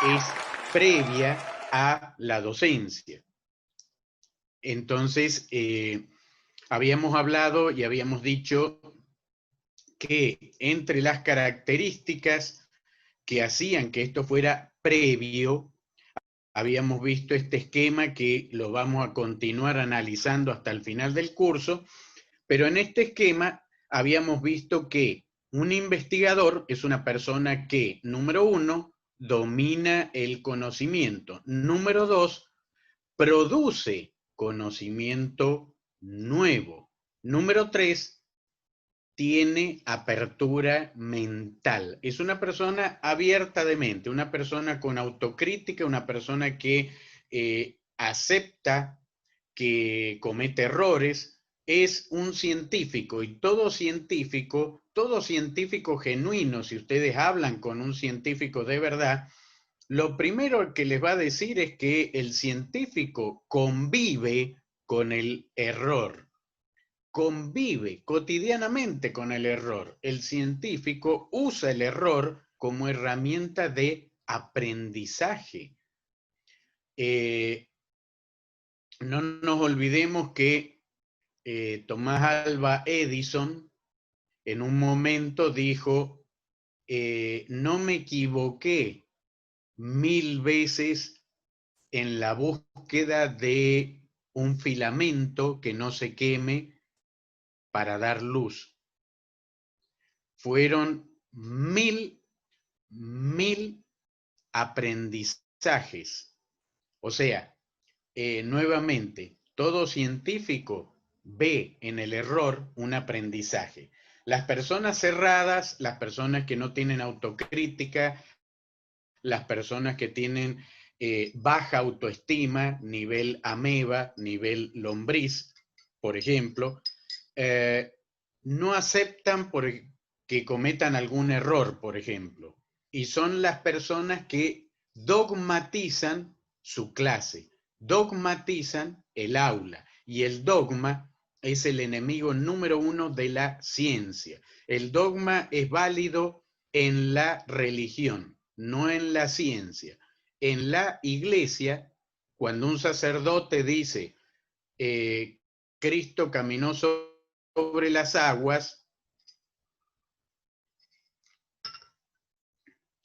Es previa a la docencia. Entonces, habíamos hablado y habíamos dicho que entre las características que hacían que esto fuera previo, habíamos visto este esquema que lo vamos a continuar analizando hasta el final del curso, pero en este esquema habíamos visto que un investigador es una persona que, número uno, domina el conocimiento. Número dos, produce conocimiento nuevo. Número tres, tiene apertura mental. Es una persona abierta de mente, una persona con autocrítica, una persona que acepta que comete errores. Es un científico, y todo científico genuino, si ustedes hablan con un científico de verdad, lo primero que les va a decir es que el científico convive con el error, convive cotidianamente con el error. El científico usa el error como herramienta de aprendizaje. No nos olvidemos que Tomás Alva Edison en un momento dijo, no me equivoqué 1000 veces en la búsqueda de un filamento que no se queme para dar luz. Fueron mil aprendizajes. O sea, nuevamente, todo científico ve en el error un aprendizaje. Las personas cerradas, las personas que no tienen autocrítica, las personas que tienen baja autoestima, nivel ameba, nivel lombriz, por ejemplo, no aceptan que cometan algún error, por ejemplo, y son las personas que dogmatizan su clase, dogmatizan el aula, y el dogma es el enemigo número uno de la ciencia. El dogma es válido en la religión, no en la ciencia. En la iglesia, cuando un sacerdote dice, Cristo caminó sobre las aguas,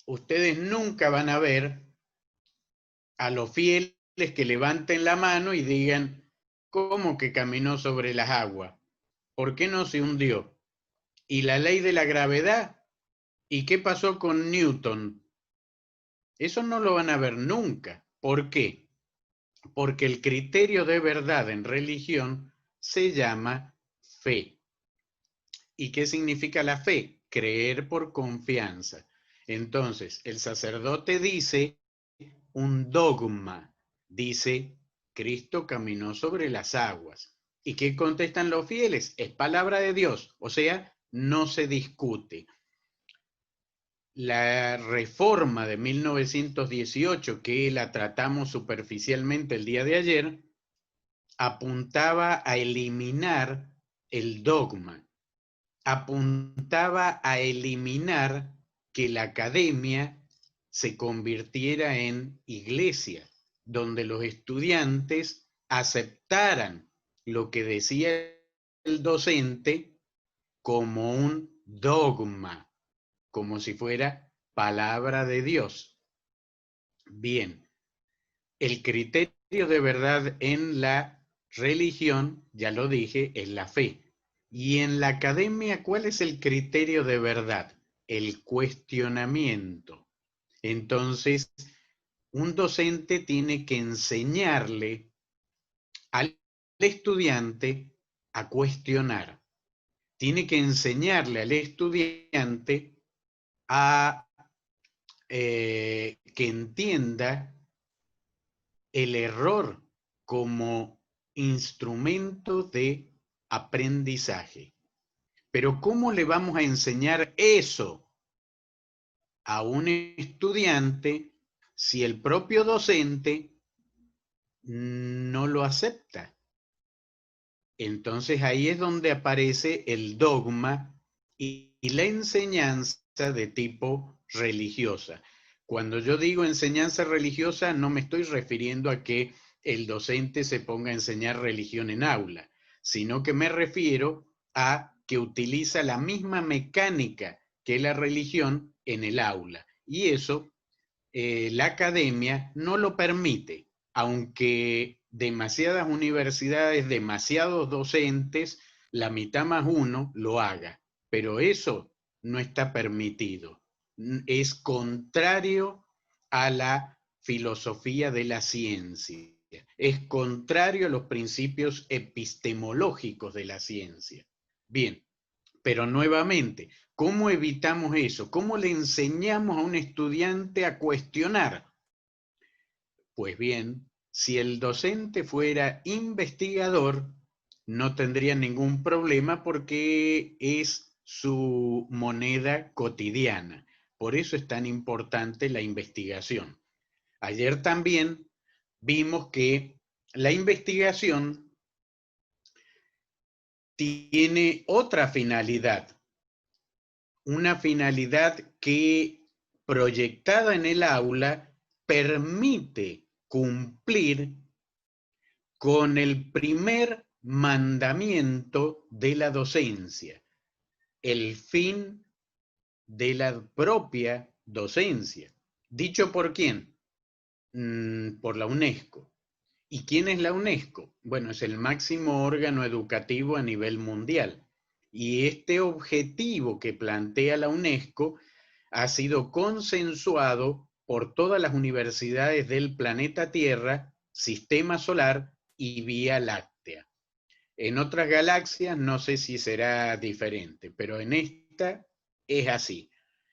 ustedes nunca van a ver a los fieles que levanten la mano y digan, ¿cómo que caminó sobre las aguas? ¿Por qué no se hundió? ¿Y la ley de la gravedad? ¿Y qué pasó con Newton? Eso no lo van a ver nunca. ¿Por qué? Porque el criterio de verdad en religión se llama fe. ¿Y qué significa la fe? Creer por confianza. Entonces, el sacerdote dice un dogma, dice, Cristo caminó sobre las aguas. ¿Y qué contestan los fieles? Es palabra de Dios, o sea, no se discute. La reforma de 1918, que la tratamos superficialmente el día de ayer, apuntaba a eliminar el dogma, apuntaba a eliminar que la academia se convirtiera en iglesia, donde los estudiantes aceptaran lo que decía el docente como un dogma, como si fuera palabra de Dios. Bien, el criterio de verdad en la religión, ya lo dije, es la fe. Y en la academia, ¿cuál es el criterio de verdad? El cuestionamiento. Entonces, un docente tiene que enseñarle al estudiante a cuestionar. Tiene que enseñarle al estudiante a que entienda el error como instrumento de aprendizaje. Pero ¿cómo le vamos a enseñar eso a un estudiante si el propio docente no lo acepta? Entonces ahí es donde aparece el dogma y la enseñanza de tipo religiosa. Cuando yo digo enseñanza religiosa, no me estoy refiriendo a que el docente se ponga a enseñar religión en aula, sino que me refiero a que utiliza la misma mecánica que la religión en el aula. Y eso la academia no lo permite, aunque demasiadas universidades, demasiados docentes, la mitad más uno lo haga, pero eso no está permitido. Es contrario a la filosofía de la ciencia, es contrario a los principios epistemológicos de la ciencia. Bien, pero nuevamente, ¿cómo evitamos eso? ¿Cómo le enseñamos a un estudiante a cuestionar? Pues bien, si el docente fuera investigador, no tendría ningún problema porque es su moneda cotidiana. Por eso es tan importante la investigación. Ayer también vimos que la investigación tiene otra finalidad, una finalidad que proyectada en el aula permite cumplir con el primer mandamiento de la docencia, el fin de la propia docencia. ¿Dicho por quién? Por la UNESCO. ¿Y quién es la UNESCO? Bueno, es el máximo órgano educativo a nivel mundial. Y este objetivo que plantea la UNESCO ha sido consensuado por todas las universidades del planeta Tierra, Sistema Solar y Vía Láctea. En otras galaxias no sé si será diferente, pero en esta es así.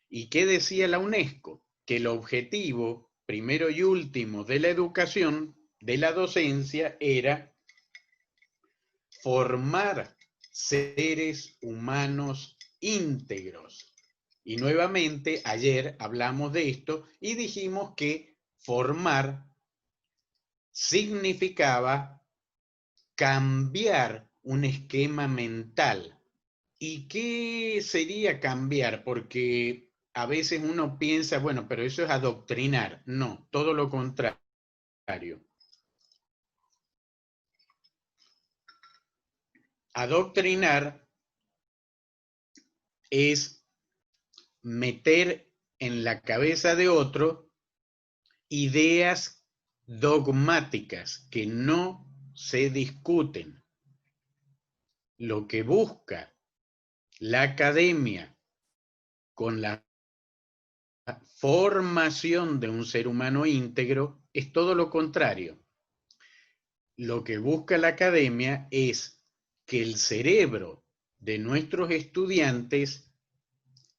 ¿Y qué decía la UNESCO? Que el objetivo primero y último de la educación, de la docencia, era formar seres humanos íntegros. Y nuevamente, ayer hablamos de esto y dijimos que formar significaba cambiar un esquema mental. ¿Y qué sería cambiar? Porque a veces uno piensa, bueno, pero eso es adoctrinar. No, todo lo contrario. Adoctrinar es meter en la cabeza de otro ideas dogmáticas que no se discuten. Lo que busca la academia con la formación de un ser humano íntegro es todo lo contrario. Lo que busca la academia es que el cerebro de nuestros estudiantes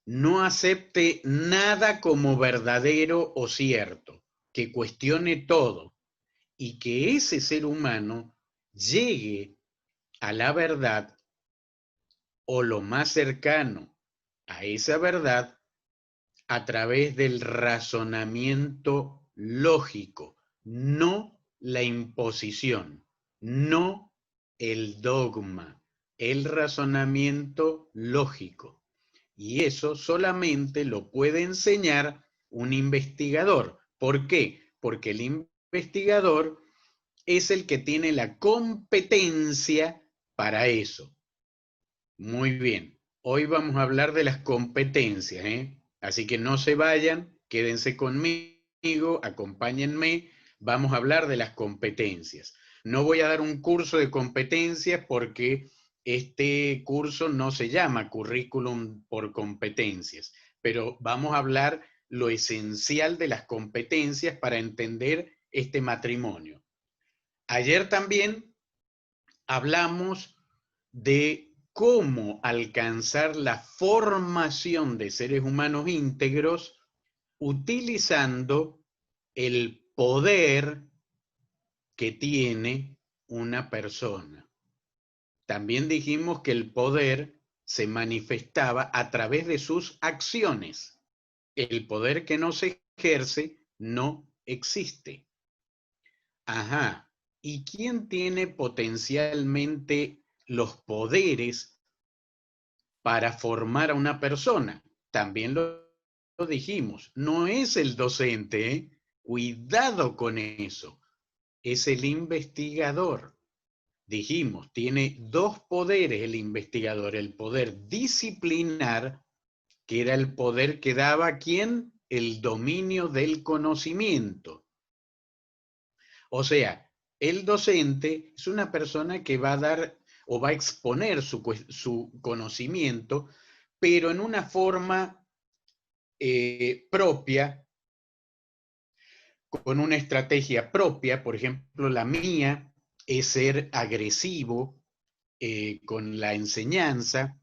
no acepte nada como verdadero o cierto, que cuestione todo y que ese ser humano llegue a la verdad o lo más cercano a esa verdad a través del razonamiento lógico, no la imposición, no el dogma, el razonamiento lógico. Y eso solamente lo puede enseñar un investigador. ¿Por qué? Porque el investigador es el que tiene la competencia para eso. Muy bien. Hoy vamos a hablar de las competencias, ¿eh? Así que no se vayan, quédense conmigo, acompáñenme. Vamos a hablar de las competencias. No voy a dar un curso de competencias porque este curso no se llama currículum por competencias, pero vamos a hablar lo esencial de las competencias para entender este matrimonio. Ayer también hablamos de cómo alcanzar la formación de seres humanos íntegros utilizando el poder que tiene una persona. También dijimos que el poder se manifestaba a través de sus acciones. El poder que no se ejerce no existe. Ajá. ¿Y quién tiene potencialmente los poderes para formar a una persona? También lo dijimos, no es el docente, ¿eh? Cuidado con eso, es el investigador. Dijimos, tiene dos poderes el investigador, el poder disciplinar, que era el poder que daba a quién, el dominio del conocimiento. O sea, el docente es una persona que va a dar o va a exponer su conocimiento, pero en una forma propia, con una estrategia propia. Por ejemplo, la mía es ser agresivo con la enseñanza,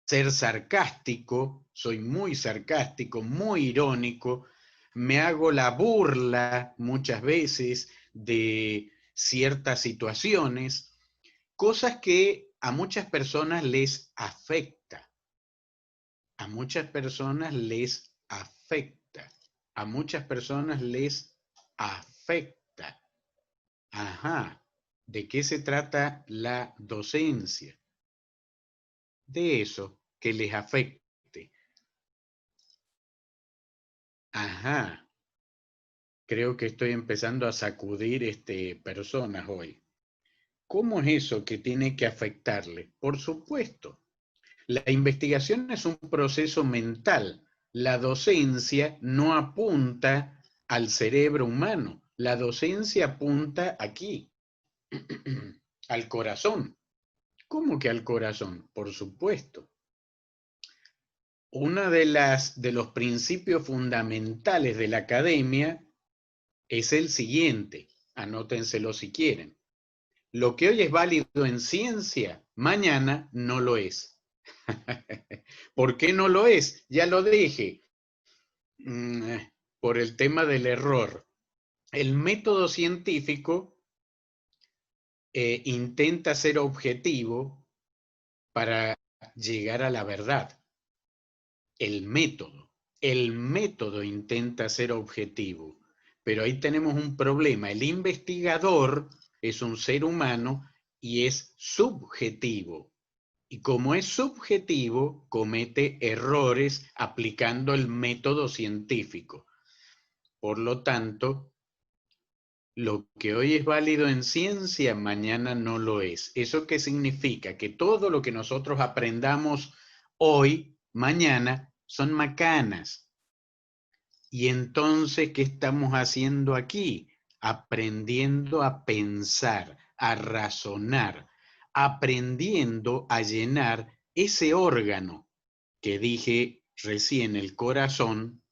ser sarcástico, soy muy sarcástico, muy irónico, me hago la burla muchas veces de ciertas situaciones, cosas que a muchas personas les afecta, a muchas personas les afecta, a muchas personas les afecta. Ajá, ¿de qué se trata la docencia? De eso que les afecte. Ajá, creo que estoy empezando a sacudir personas hoy. ¿Cómo es eso que tiene que afectarle? Por supuesto, la investigación es un proceso mental. La docencia no apunta al cerebro humano. La docencia apunta aquí, al corazón. ¿Cómo que al corazón? Por supuesto. Uno de los principios fundamentales de la academia es el siguiente, anótenselo si quieren. Lo que hoy es válido en ciencia, mañana no lo es. ¿Por qué no lo es? Ya lo dije. Por el tema del error. El método científico intenta ser objetivo para llegar a la verdad. El método intenta ser objetivo, pero ahí tenemos un problema. El investigador es un ser humano y es subjetivo. Y como es subjetivo, comete errores aplicando el método científico. Por lo tanto, lo que hoy es válido en ciencia, mañana no lo es. ¿Eso qué significa? Que todo lo que nosotros aprendamos hoy, mañana, son macanas. Y entonces, ¿qué estamos haciendo aquí? Aprendiendo a pensar, a razonar, aprendiendo a llenar ese órgano que dije recién, el corazón.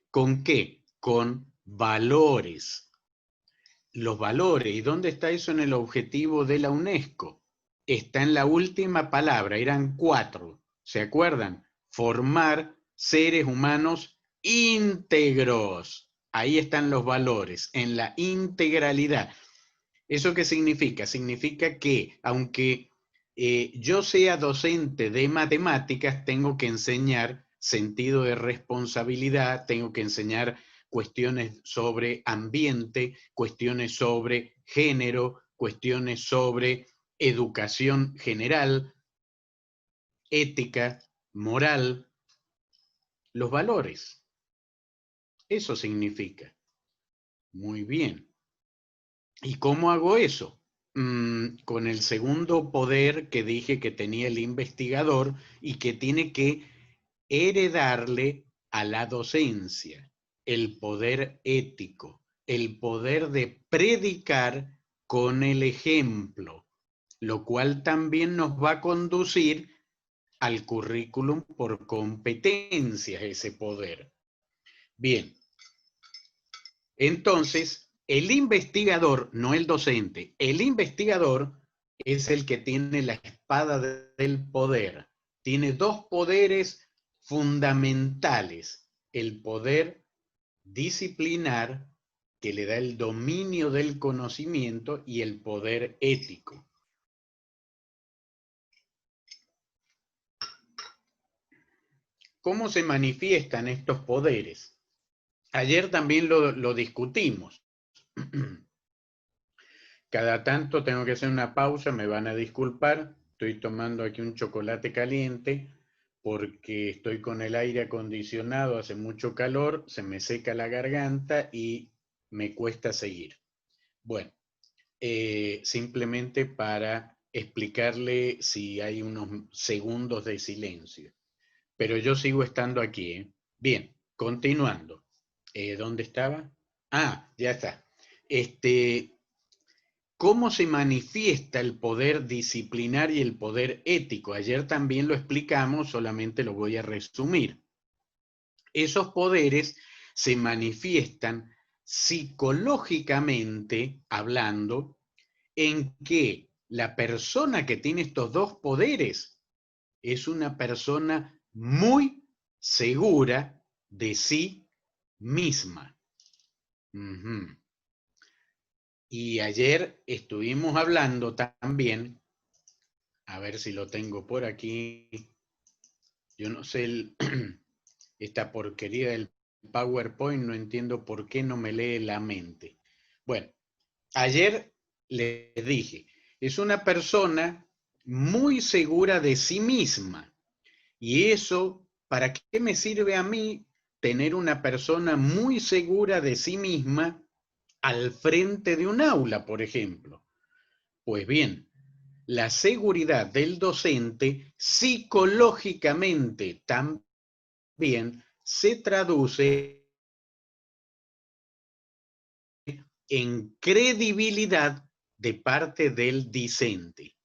¿Con qué? Con valores. Los valores. ¿Y dónde está eso en el objetivo de la UNESCO? Está en la última palabra, eran 4. ¿Se acuerdan? Formar seres humanos íntegros. Ahí están los valores, en la integralidad. ¿Eso qué significa? Significa que aunque yo sea docente de matemáticas, tengo que enseñar sentido de responsabilidad, tengo que enseñar cuestiones sobre ambiente, cuestiones sobre género, cuestiones sobre educación general, ética, moral, los valores. Eso significa. Muy bien. ¿Y cómo hago eso? Con el segundo poder que dije que tenía el investigador y que tiene que heredarle a la docencia, el poder ético, el poder de predicar con el ejemplo, lo cual también nos va a conducir al currículum por competencias, ese poder. Bien, entonces, el investigador, no el docente, el investigador es el que tiene la espada del poder. Tiene dos poderes fundamentales. El poder disciplinar, que le da el dominio del conocimiento, y el poder ético. ¿Cómo se manifiestan estos poderes? Ayer también lo discutimos. Cada tanto tengo que hacer una pausa, me van a disculpar. Estoy tomando aquí un chocolate caliente porque estoy con el aire acondicionado, hace mucho calor, se me seca la garganta y me cuesta seguir. Bueno, simplemente para explicarle si hay unos segundos de silencio. Pero yo sigo estando aquí, ¿eh? Bien, continuando. ¿Dónde estaba? Ah, ya está. ¿Cómo se manifiesta el poder disciplinar y el poder ético? Ayer también lo explicamos, solamente lo voy a resumir. Esos poderes se manifiestan psicológicamente hablando en que la persona que tiene estos dos poderes es una persona muy segura de sí misma. Uh-huh. Y ayer estuvimos hablando también, a ver si lo tengo por aquí, yo no sé, esta porquería del PowerPoint, no entiendo por qué no me lee la mente. Bueno, ayer les dije, es una persona muy segura de sí misma. Y eso, ¿para qué me sirve a mí tener una persona muy segura de sí misma al frente de un aula, por ejemplo? Pues bien, la seguridad del docente psicológicamente también se traduce en credibilidad de parte del discente.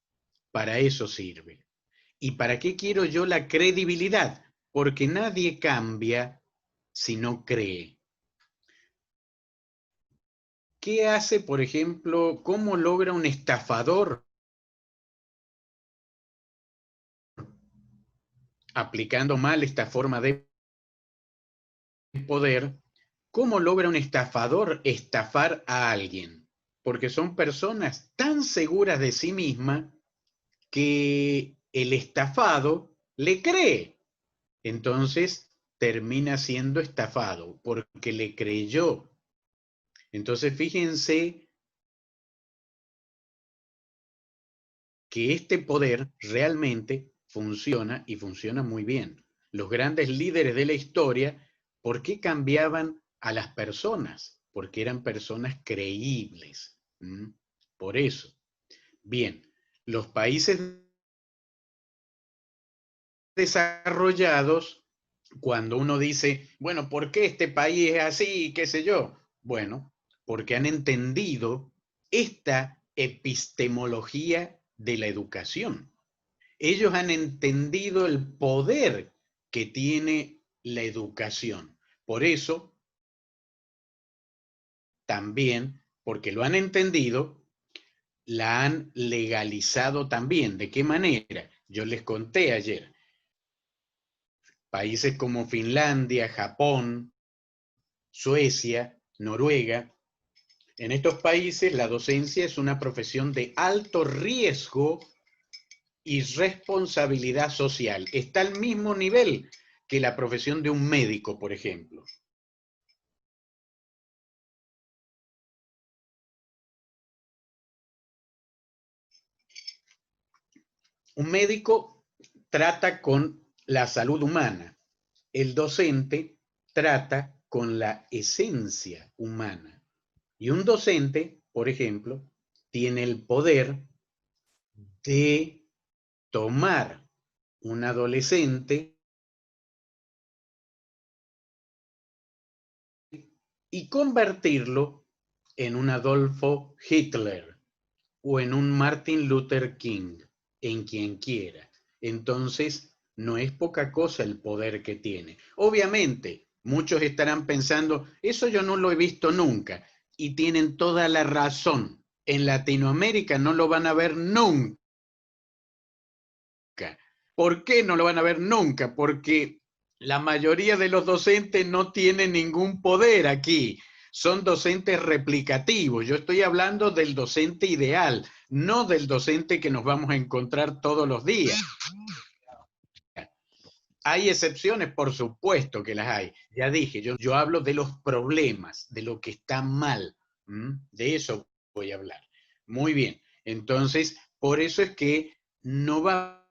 Para eso sirve. ¿Y para qué quiero yo la credibilidad? Porque nadie cambia si no cree. ¿Qué hace, por ejemplo, cómo logra un estafador aplicando mal esta forma de poder? ¿Cómo logra un estafador estafar a alguien? Porque son personas tan seguras de sí mismas que el estafado le cree. Entonces termina siendo estafado porque le creyó. Entonces fíjense que este poder realmente funciona y funciona muy bien. Los grandes líderes de la historia, ¿por qué cambiaban a las personas? Porque eran personas creíbles. Por eso. Bien, los países desarrollados, cuando uno dice, bueno, ¿por qué este país es así? ¿Qué sé yo? Bueno, porque han entendido esta epistemología de la educación. Ellos han entendido el poder que tiene la educación. Por eso, también, porque lo han entendido, la han legalizado también. ¿De qué manera? Yo les conté ayer. Países como Finlandia, Japón, Suecia, Noruega. En estos países la docencia es una profesión de alto riesgo y responsabilidad social. Está al mismo nivel que la profesión de un médico, por ejemplo. Un médico trata con la salud humana. El docente trata con la esencia humana. Y un docente, por ejemplo, tiene el poder de tomar un adolescente y convertirlo en un Adolfo Hitler o en un Martin Luther King, en quien quiera. Entonces, no es poca cosa el poder que tiene. Obviamente, muchos estarán pensando, eso yo no lo he visto nunca, y tienen toda la razón. En Latinoamérica no lo van a ver nunca. ¿Por qué no lo van a ver nunca? Porque la mayoría de los docentes no tienen ningún poder aquí. Son docentes replicativos. Yo estoy hablando del docente ideal, no del docente que nos vamos a encontrar todos los días. ¿Hay excepciones? Por supuesto que las hay. Ya dije, yo hablo de los problemas, de lo que está mal. De eso voy a hablar. Muy bien. Entonces, por eso es que no vamos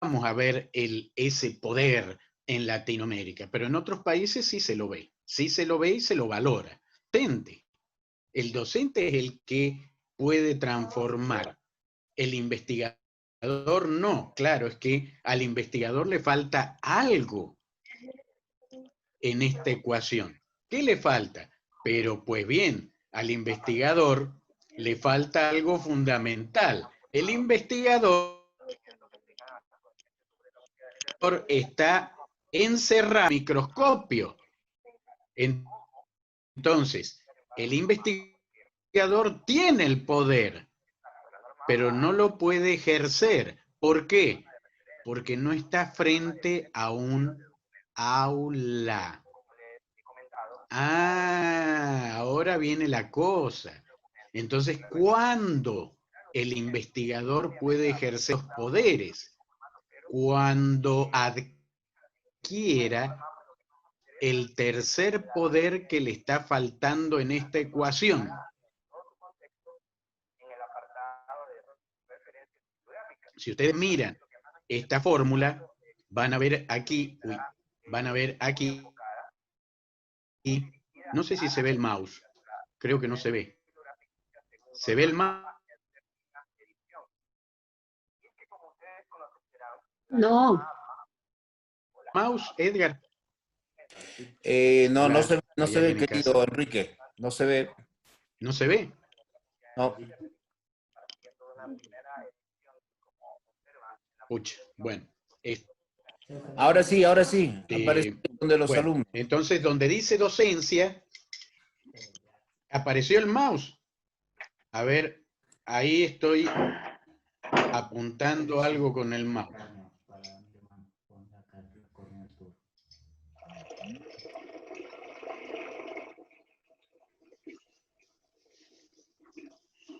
a ver ese poder en Latinoamérica, pero en otros países sí se lo ve. Sí se lo ve y se lo valora. El docente es el que puede transformar. El investigador no, claro, es que al investigador le falta algo en esta ecuación. ¿Qué le falta? Pero pues bien, al investigador le falta algo fundamental. El investigador está encerrado en el microscopio. Entonces, el investigador tiene el poder, pero no lo puede ejercer. ¿Por qué? Porque no está frente a un aula. Ah, ahora viene la cosa. Entonces, ¿cuándo el investigador puede ejercer los poderes? Cuando adquiera el tercer poder que le está faltando en esta ecuación. Si ustedes miran esta fórmula, van a ver aquí, y no sé si se ve el mouse, creo que no se ve. ¿Se ve el No. mouse, Edgar? No, Claro, no hay se ve, alguien en casa. querido Enrique. No se ve. ¿No se ve? No. Pucha, bueno. Ahora sí, aparece de los Bueno, alumnos. entonces donde dice docencia, apareció el mouse. A ver, ahí estoy apuntando algo con el mouse.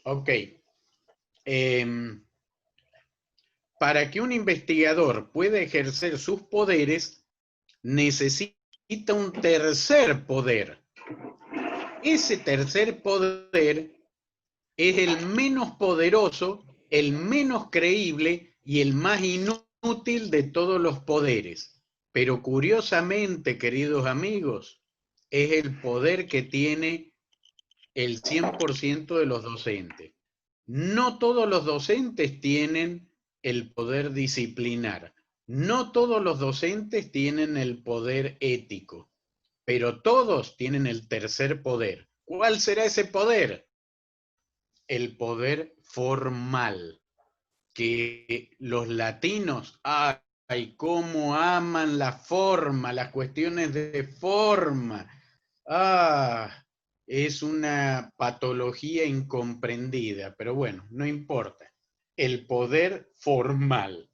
Ok. Para que un investigador pueda ejercer sus poderes, necesita un tercer poder. Ese tercer poder es el menos poderoso, el menos creíble y el más inútil de todos los poderes. Pero curiosamente, queridos amigos, es el poder que tiene el 100% de los docentes. No todos los docentes tienen el poder disciplinar. No todos los docentes tienen el poder ético, pero todos tienen el tercer poder. ¿Cuál será ese poder? El poder formal, que los latinos, ay, cómo aman la forma, las cuestiones de forma. Es una patología incomprendida, pero bueno, no importa. El poder formal.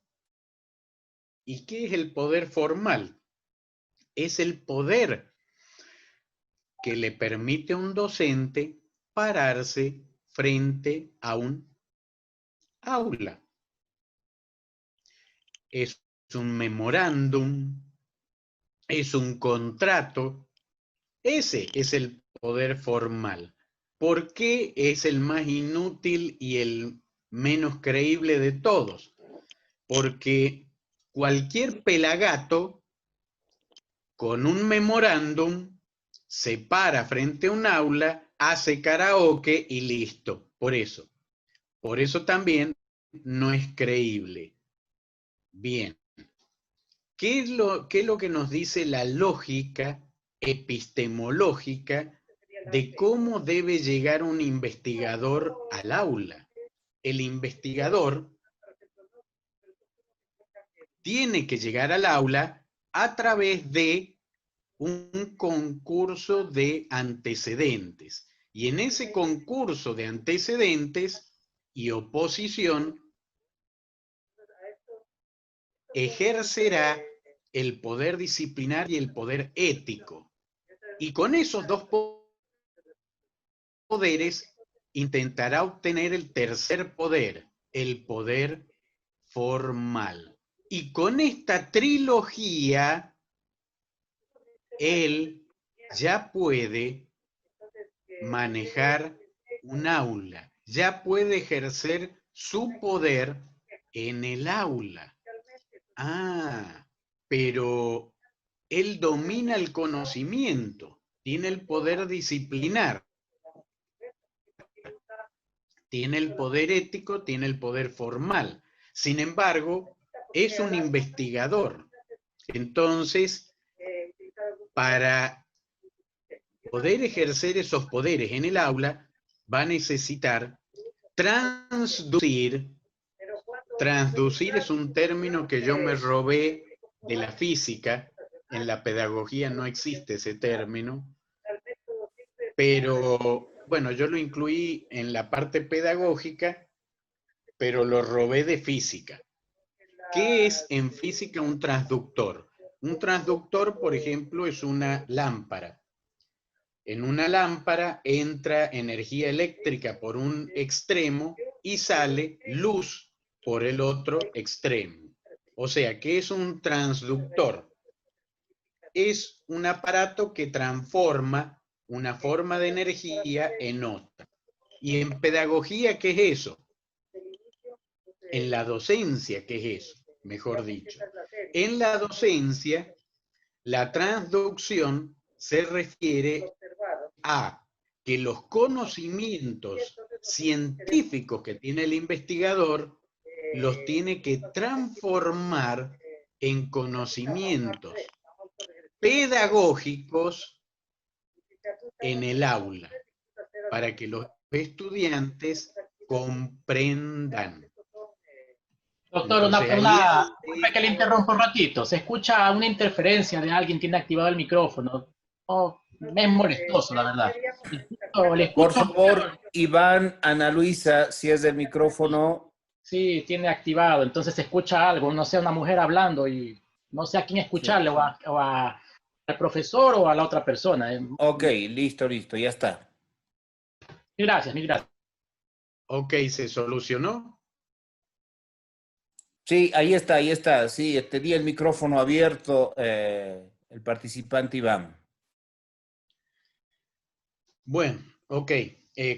¿Y qué es el poder formal? Es el poder que le permite a un docente pararse frente a un aula. Es un memorándum, es un contrato. Ese es el poder formal. ¿Por qué es el más inútil y el menos creíble de todos? Porque cualquier pelagato con un memorándum se para frente a un aula, hace karaoke y listo. Por eso también no es creíble. Bien. ¿Qué es lo que nos dice la lógica epistemológica de cómo debe llegar un investigador al aula? El investigador tiene que llegar al aula a través de un concurso de antecedentes. Y en ese concurso de antecedentes y oposición, ejercerá el poder disciplinar y el poder ético. Y con esos dos poderes intentará obtener el tercer poder, el poder formal. Y con esta trilogía, él ya puede manejar un aula, ya puede ejercer su poder en el aula. Ah, pero él domina el conocimiento, tiene el poder disciplinar, tiene el poder ético, tiene el poder formal. Sin embargo, es un investigador. Entonces, para poder ejercer esos poderes en el aula, va a necesitar transducir. Transducir es un término que yo me robé de la física. En la pedagogía no existe ese término, pero bueno, yo lo incluí en la parte pedagógica, pero lo robé de física. ¿Qué es en física un transductor? Un transductor, por ejemplo, es una lámpara. En una lámpara entra energía eléctrica por un extremo y sale luz por el otro extremo. O sea, ¿qué es un transductor? Es un aparato que transforma una forma de energía en otra. ¿Y en pedagogía qué es eso? En la docencia, ¿qué es eso? Mejor dicho. En la docencia, la transducción se refiere a que los conocimientos científicos que tiene el investigador los tiene que transformar en conocimientos pedagógicos en el aula, para que los estudiantes comprendan. Doctor, Entonces, ahí disculpe que le interrumpa un ratito. Se escucha una interferencia de alguien, tiene activado el micrófono. Oh, es molestoso, la verdad. Por favor, Iván, Ana Luisa, si es del micrófono. Sí, tiene activado, entonces se escucha algo, no sé, una mujer hablando y no sé a quién escucharle, sí. Al profesor o a la otra persona. Ok, listo, ya está. Gracias, mil gracias. Ok, ¿se solucionó? Sí, ahí está. Sí, tenía el micrófono abierto el participante Iván. Bueno, ok.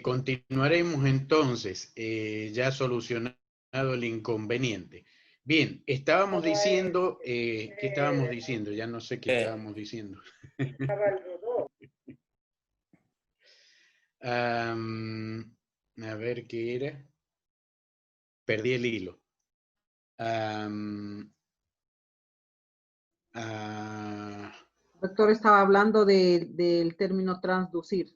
Continuaremos entonces, ya solucionado el inconveniente. Bien, estábamos diciendo, ¿qué estábamos diciendo? Ya no sé qué estábamos diciendo. A ver qué era. Perdí el hilo. Doctor, estaba hablando del término transducir.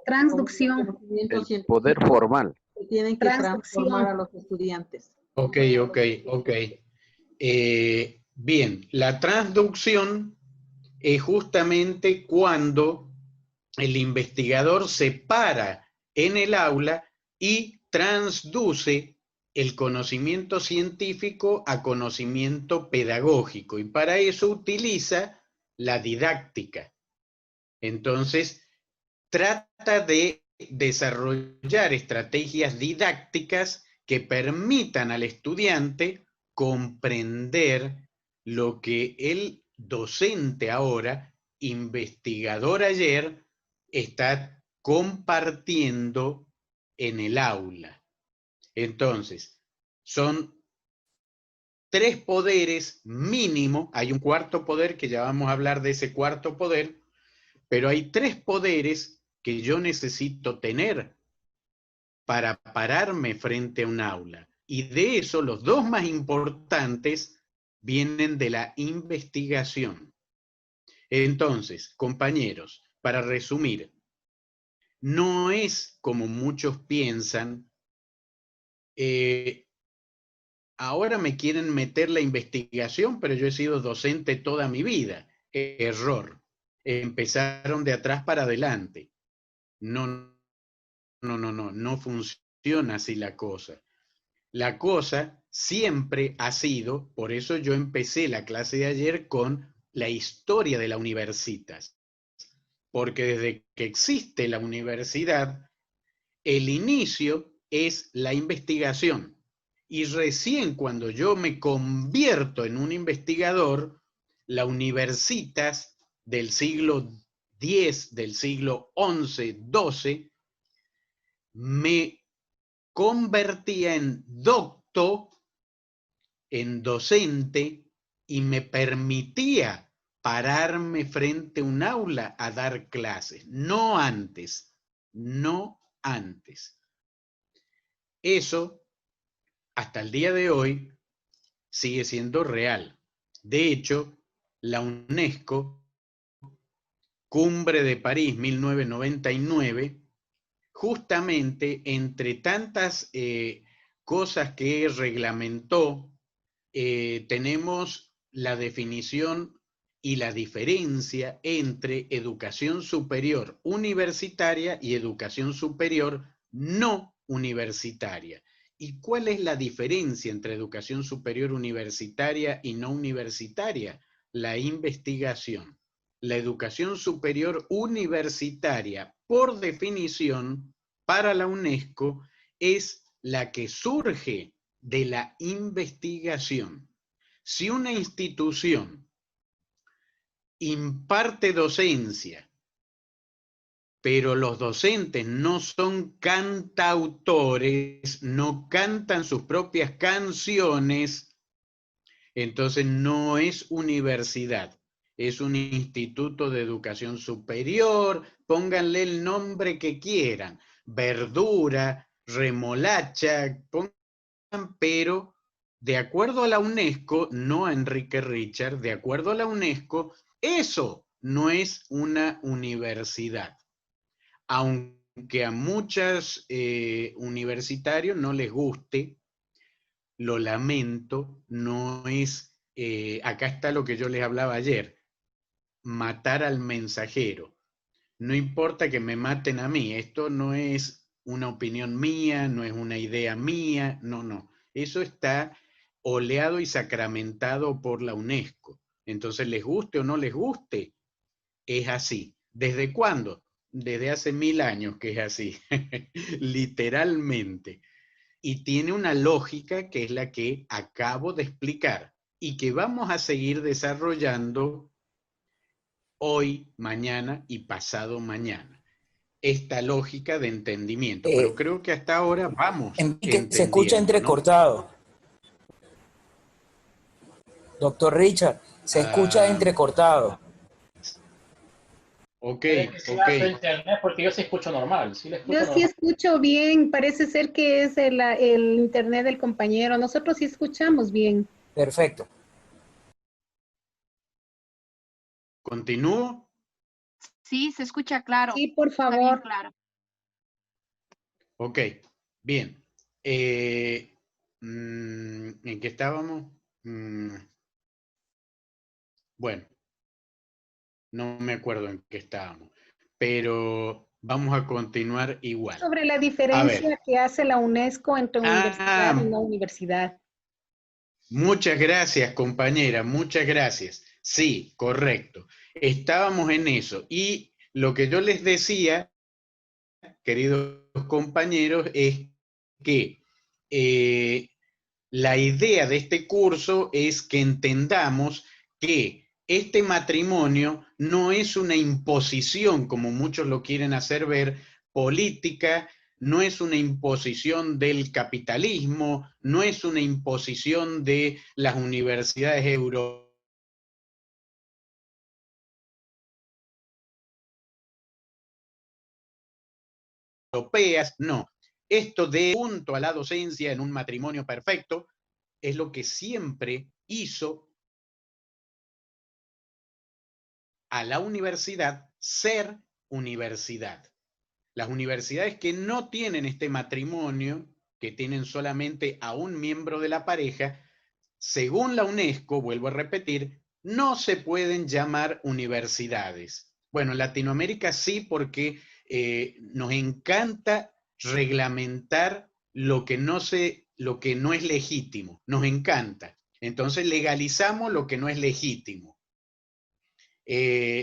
Transducción. El poder formal. Que tienen que transformar a los estudiantes. Ok. Bien, la transducción es justamente cuando el investigador se para en el aula y transduce el conocimiento científico a conocimiento pedagógico, y para eso utiliza la didáctica. Entonces, trata de desarrollar estrategias didácticas que permitan al estudiante comprender lo que el docente ahora, investigador ayer, está compartiendo en el aula. Entonces, son 3 poderes mínimo, hay un cuarto poder que ya vamos a hablar de ese cuarto poder, pero hay 3 poderes que yo necesito tener para pararme frente a un aula. Y de eso, los 2 más importantes vienen de la investigación. Entonces, compañeros, para resumir, no es como muchos piensan, ahora me quieren meter la investigación, pero yo he sido docente toda mi vida. Error. Empezaron de atrás para adelante. No funciona así la cosa. La cosa siempre ha sido, por eso yo empecé la clase de ayer con la historia de la universitas, porque desde que existe la universidad, el inicio es la investigación, Y recién cuando yo me convierto en un investigador, la Universitas del siglo X, del siglo XI, XII, me convertía en docto, en docente, y me permitía pararme frente a un aula a dar clases. No antes, no antes. Eso, hasta el día de hoy, sigue siendo real. De hecho, la UNESCO, Cumbre de París 1999, justamente entre tantas cosas que reglamentó, tenemos la definición y la diferencia entre educación superior universitaria y educación superior no universitaria. ¿Y cuál es la diferencia entre educación superior universitaria y no universitaria? La investigación. La educación superior universitaria, por definición, para la UNESCO, es la que surge de la investigación. Si una institución imparte docencia, pero los docentes no son cantautores, no cantan sus propias canciones, entonces no es universidad, es un instituto de educación superior, pónganle el nombre que quieran, verdura, remolacha, pero de acuerdo a la UNESCO, no a Enrique Richard, de acuerdo a la UNESCO, eso no es una universidad. Aunque a muchos universitarios no les guste, lo lamento, no es, acá está lo que yo les hablaba ayer, matar al mensajero. No importa que me maten a mí, esto no es una opinión mía, no es una idea mía, no, no. Eso está oleado y sacramentado por la UNESCO. Entonces, les guste o no les guste, es así. ¿Desde cuándo? Desde hace 1000 años que es así, literalmente. Y tiene una lógica que es la que acabo de explicar y que vamos a seguir desarrollando hoy, mañana y pasado mañana. Esta lógica de entendimiento, pero creo que hasta ahora vamos Enrique, se escucha entendiendo, ¿no? entrecortado. Doctor Richard, se escucha entrecortado. Ok, Puede que sea su internet, porque yo sí escucho normal. Sí le escucho Yo sí normal. escucho bien, parece ser que es el internet del compañero. Nosotros sí escuchamos bien. Perfecto. ¿Continúo? Sí, se escucha claro. Sí, por Está bien favor. claro. Ok, bien. ¿En qué estábamos? Bueno, no me acuerdo en qué estábamos, pero vamos a continuar igual. Sobre la A diferencia ver. que hace la UNESCO entre universidad y no universidad. Muchas gracias, compañera, muchas gracias. Sí, correcto. Estábamos en eso. Y lo que yo les decía, queridos compañeros, es que la idea de este curso es que entendamos que este matrimonio no es una imposición, como muchos lo quieren hacer ver, política, no es una imposición del capitalismo, no es una imposición de las universidades europeas, no. Esto de junto a la docencia en un matrimonio perfecto es lo que siempre hizo a la universidad ser universidad. Las universidades que no tienen este matrimonio, que tienen solamente a un miembro de la pareja, según la UNESCO, vuelvo a repetir, no se pueden llamar universidades. Bueno, en Latinoamérica sí, porque nos encanta reglamentar lo que no es legítimo. Nos encanta. Entonces legalizamos lo que no es legítimo.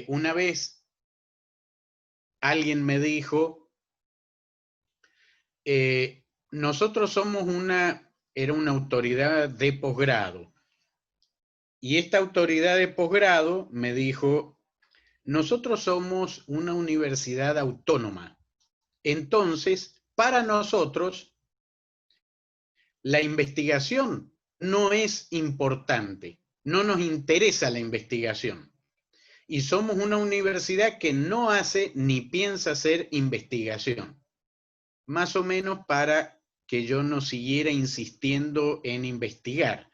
Una vez alguien me dijo, nosotros somos una era una autoridad de posgrado. Y esta autoridad de posgrado me dijo, nosotros somos una universidad autónoma. Entonces, para nosotros, la investigación no es importante. No nos interesa la investigación. Y somos una universidad que no hace ni piensa hacer investigación. Más o menos para que yo no siguiera insistiendo en investigar.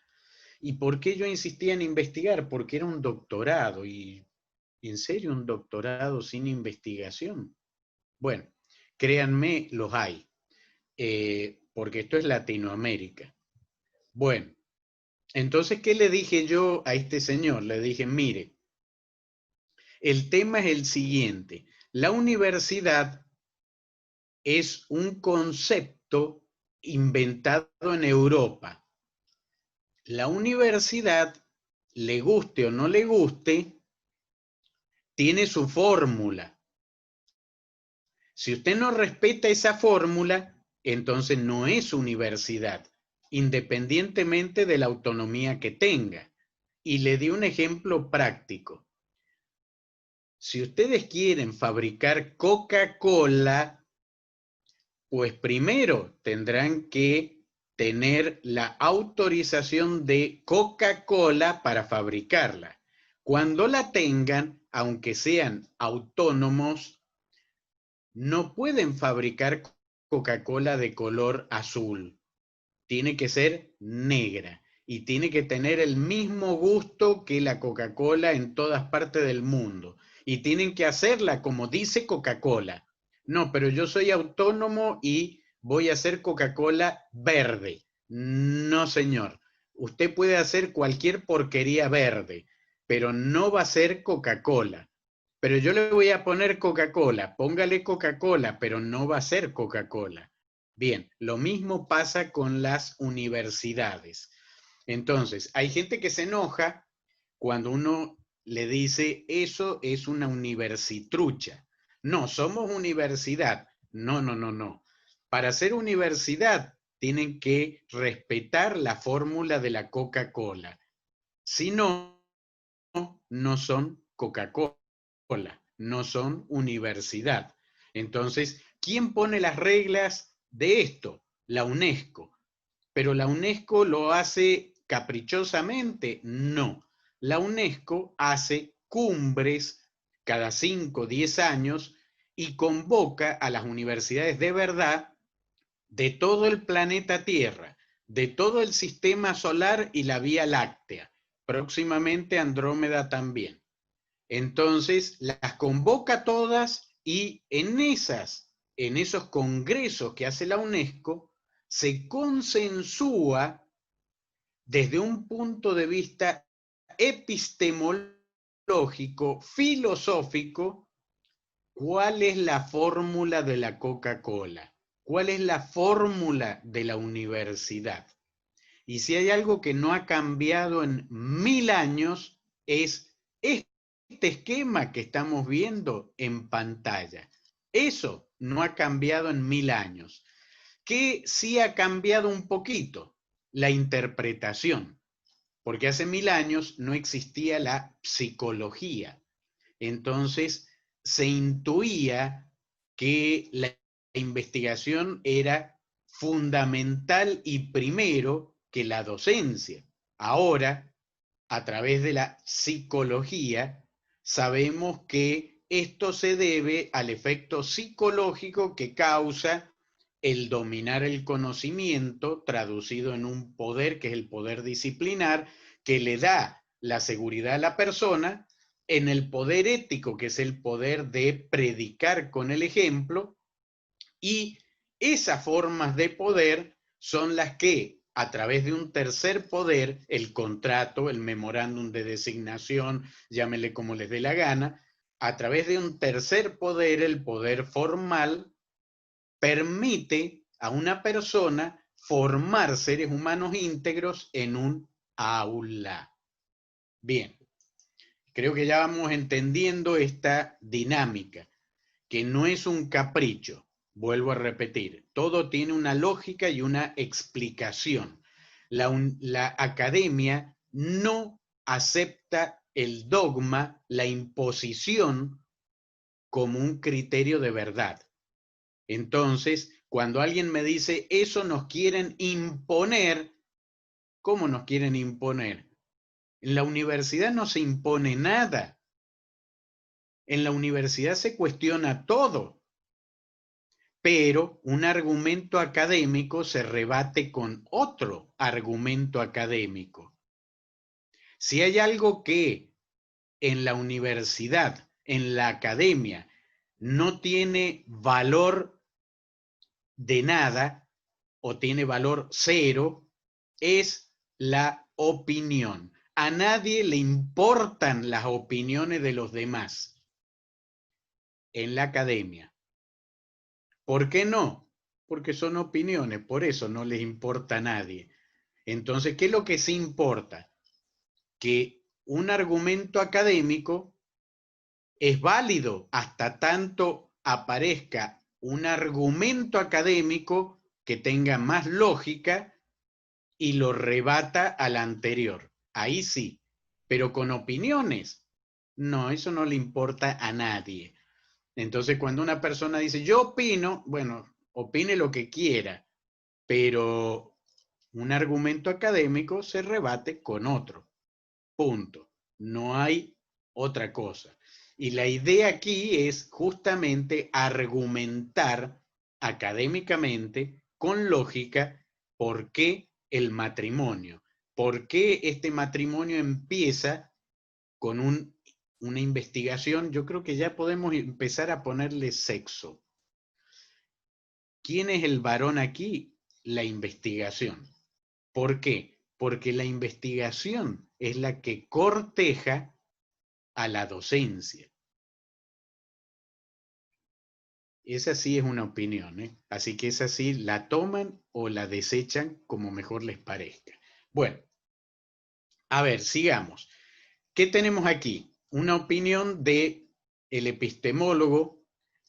¿Y por qué yo insistía en investigar? Porque era un doctorado. ¿Y en serio un doctorado sin investigación? Bueno, créanme, los hay. Porque esto es Latinoamérica. Bueno, entonces, ¿qué le dije yo a este señor? Le dije, mire, el tema es el siguiente. La universidad es un concepto inventado en Europa. La universidad, le guste o no le guste, tiene su fórmula. Si usted no respeta esa fórmula, entonces no es universidad, independientemente de la autonomía que tenga. Y le di un ejemplo práctico. Si ustedes quieren fabricar Coca-Cola, pues primero tendrán que tener la autorización de Coca-Cola para fabricarla. Cuando la tengan, aunque sean autónomos, no pueden fabricar Coca-Cola de color azul. Tiene que ser negra y tiene que tener el mismo gusto que la Coca-Cola en todas partes del mundo. Y tienen que hacerla como dice Coca-Cola. No, pero yo soy autónomo y voy a hacer Coca-Cola verde. No, señor. Usted puede hacer cualquier porquería verde, pero no va a ser Coca-Cola. Pero yo le voy a poner Coca-Cola. Póngale Coca-Cola, pero no va a ser Coca-Cola. Bien, lo mismo pasa con las universidades. Entonces, hay gente que se enoja cuando uno le dice, eso es una universitrucha. No, somos universidad. No, no, no, no. Para ser universidad tienen que respetar la fórmula de la Coca-Cola. Si no, no son Coca-Cola, no son universidad. Entonces, ¿quién pone las reglas de esto? La UNESCO. ¿Pero la UNESCO lo hace caprichosamente? No. La UNESCO hace cumbres cada 5 o 10 años y convoca a las universidades de verdad de todo el planeta Tierra, de todo el sistema solar y la Vía Láctea. Próximamente Andrómeda también. Entonces, las convoca todas y en esos congresos que hace la UNESCO, se consensúa desde un punto de vista epistemológico, filosófico, cuál es la fórmula de la Coca-Cola, cuál es la fórmula de la universidad. Y si hay algo que no ha cambiado en 1000 años, es este esquema que estamos viendo en pantalla. Eso no ha cambiado en 1000 años. ¿Qué sí ha cambiado un poquito? La interpretación. Porque hace 1000 años no existía la psicología. Entonces se intuía que la investigación era fundamental y primero que la docencia. Ahora, a través de la psicología, sabemos que esto se debe al efecto psicológico que causa el dominar el conocimiento, traducido en un poder que es el poder disciplinar, que le da la seguridad a la persona, en el poder ético, que es el poder de predicar con el ejemplo, y esas formas de poder son las que, a través de un tercer poder, el contrato, el memorándum de designación, llámele como les dé la gana, a través de un tercer poder, el poder formal, permite a una persona formar seres humanos íntegros en un aula. Bien, creo que ya vamos entendiendo esta dinámica, que no es un capricho. Vuelvo a repetir, todo tiene una lógica y una explicación. La academia no acepta el dogma, la imposición como un criterio de verdad. Entonces, cuando alguien me dice, eso nos quieren imponer, ¿cómo nos quieren imponer? En la universidad no se impone nada. En la universidad se cuestiona todo. Pero un argumento académico se rebate con otro argumento académico. Si hay algo que en la universidad, en la academia, no tiene valor de nada o tiene valor cero, es la opinión. A nadie le importan las opiniones de los demás en la academia. ¿Por qué no? Porque son opiniones, por eso no les importa a nadie. Entonces, ¿qué es lo que sí importa? Que un argumento académico es válido hasta tanto aparezca un argumento académico que tenga más lógica y lo rebata al anterior. Ahí sí, pero con opiniones, no, eso no le importa a nadie. Entonces, cuando una persona dice, yo opino, bueno, opine lo que quiera, pero un argumento académico se rebate con otro. Punto. No hay otra cosa. Y la idea aquí es justamente argumentar académicamente, con lógica, por qué el matrimonio. ¿Por qué este matrimonio empieza con una investigación? Yo creo que ya podemos empezar a ponerle sexo. ¿Quién es el varón aquí? La investigación. ¿Por qué? Porque la investigación es la que corteja a la docencia. Esa sí es una opinión, ¿eh? Así que esa sí la toman o la desechan como mejor les parezca. Bueno, a ver, sigamos. ¿Qué tenemos aquí? Una opinión de el epistemólogo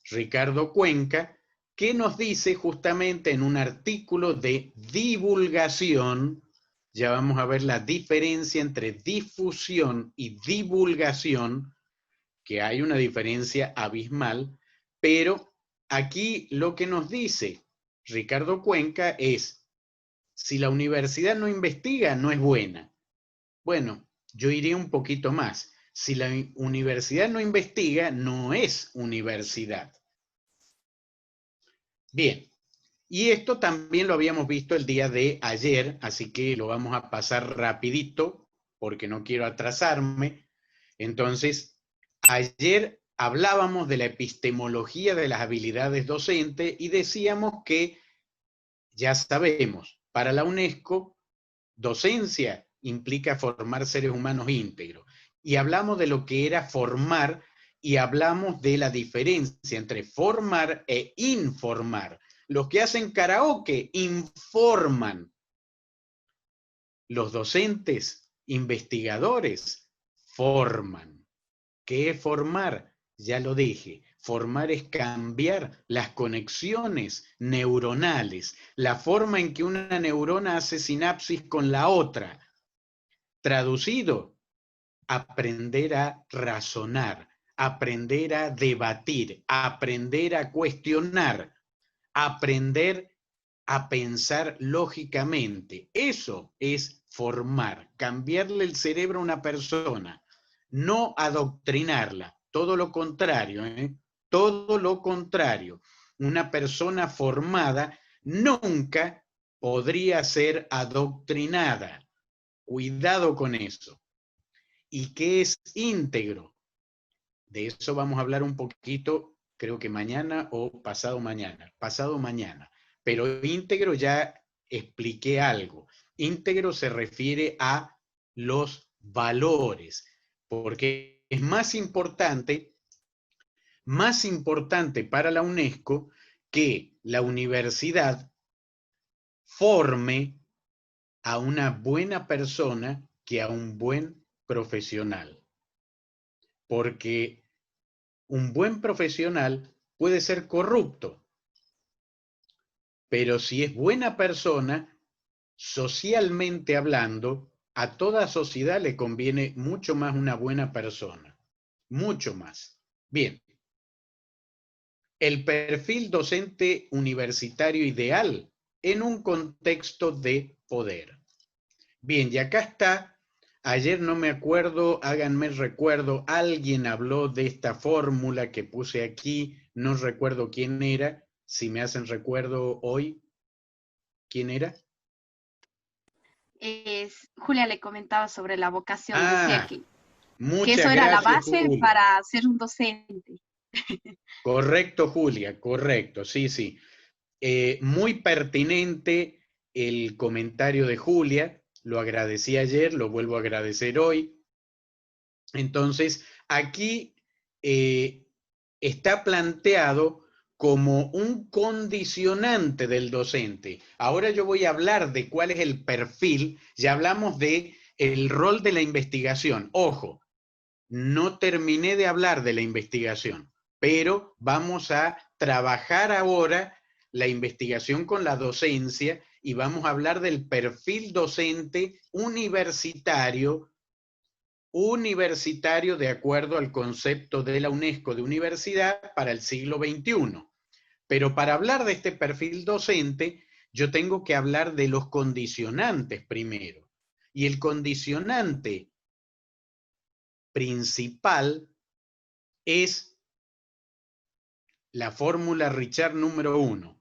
Ricardo Cuenca, que nos dice justamente en un artículo de divulgación, ya vamos a ver la diferencia entre difusión y divulgación, que hay una diferencia abismal, pero aquí lo que nos dice Ricardo Cuenca es, si la universidad no investiga, no es buena. Bueno, yo iría un poquito más. Si la universidad no investiga, no es universidad. Bien, y esto también lo habíamos visto el día de ayer, así que lo vamos a pasar rapidito porque no quiero atrasarme. Entonces, ayer hablábamos de la epistemología de las habilidades docentes y decíamos que, ya sabemos, para la UNESCO, docencia implica formar seres humanos íntegros. Y hablamos de lo que era formar y hablamos de la diferencia entre formar e informar. Los que hacen karaoke informan. Los docentes, investigadores, forman. ¿Qué es formar? Ya lo dije. Formar es cambiar las conexiones neuronales, la forma en que una neurona hace sinapsis con la otra. Traducido, aprender a razonar, aprender a debatir, aprender a cuestionar, aprender a pensar lógicamente. Eso es formar, cambiarle el cerebro a una persona, no adoctrinarla, todo lo contrario, ¿eh? Todo lo contrario. Una persona formada nunca podría ser adoctrinada. Cuidado con eso. ¿Y qué es íntegro? De eso vamos a hablar un poquito, creo que mañana o pasado mañana. Pasado mañana. Pero íntegro ya expliqué algo. Íntegro se refiere a los valores, porque es más importante para la UNESCO que la universidad forme a una buena persona que a un buen profesional. Porque un buen profesional puede ser corrupto, pero si es buena persona, socialmente hablando, a toda sociedad le conviene mucho más una buena persona. Mucho más. Bien. El perfil docente universitario ideal en un contexto de poder. Bien, y acá está. Ayer no me acuerdo, háganme recuerdo, alguien habló de esta fórmula que puse aquí, no recuerdo quién era, si me hacen recuerdo hoy, ¿quién era? Julia le comentaba sobre la vocación, decía que eso muchas era la gracias, base Julia. para ser un docente. Correcto, Julia, correcto, sí, sí. Muy pertinente el comentario de Julia, lo agradecí ayer, lo vuelvo a agradecer hoy. Entonces, aquí está planteado como un condicionante del docente. Ahora yo voy a hablar de cuál es el perfil, ya hablamos de el rol de la investigación. Ojo, no terminé de hablar de la investigación, pero vamos a trabajar ahora la investigación con la docencia y vamos a hablar del perfil docente universitario de acuerdo al concepto de la UNESCO de universidad para el siglo XXI. Pero para hablar de este perfil docente, yo tengo que hablar de los condicionantes primero. Y el condicionante principal es la fórmula Richard número 1.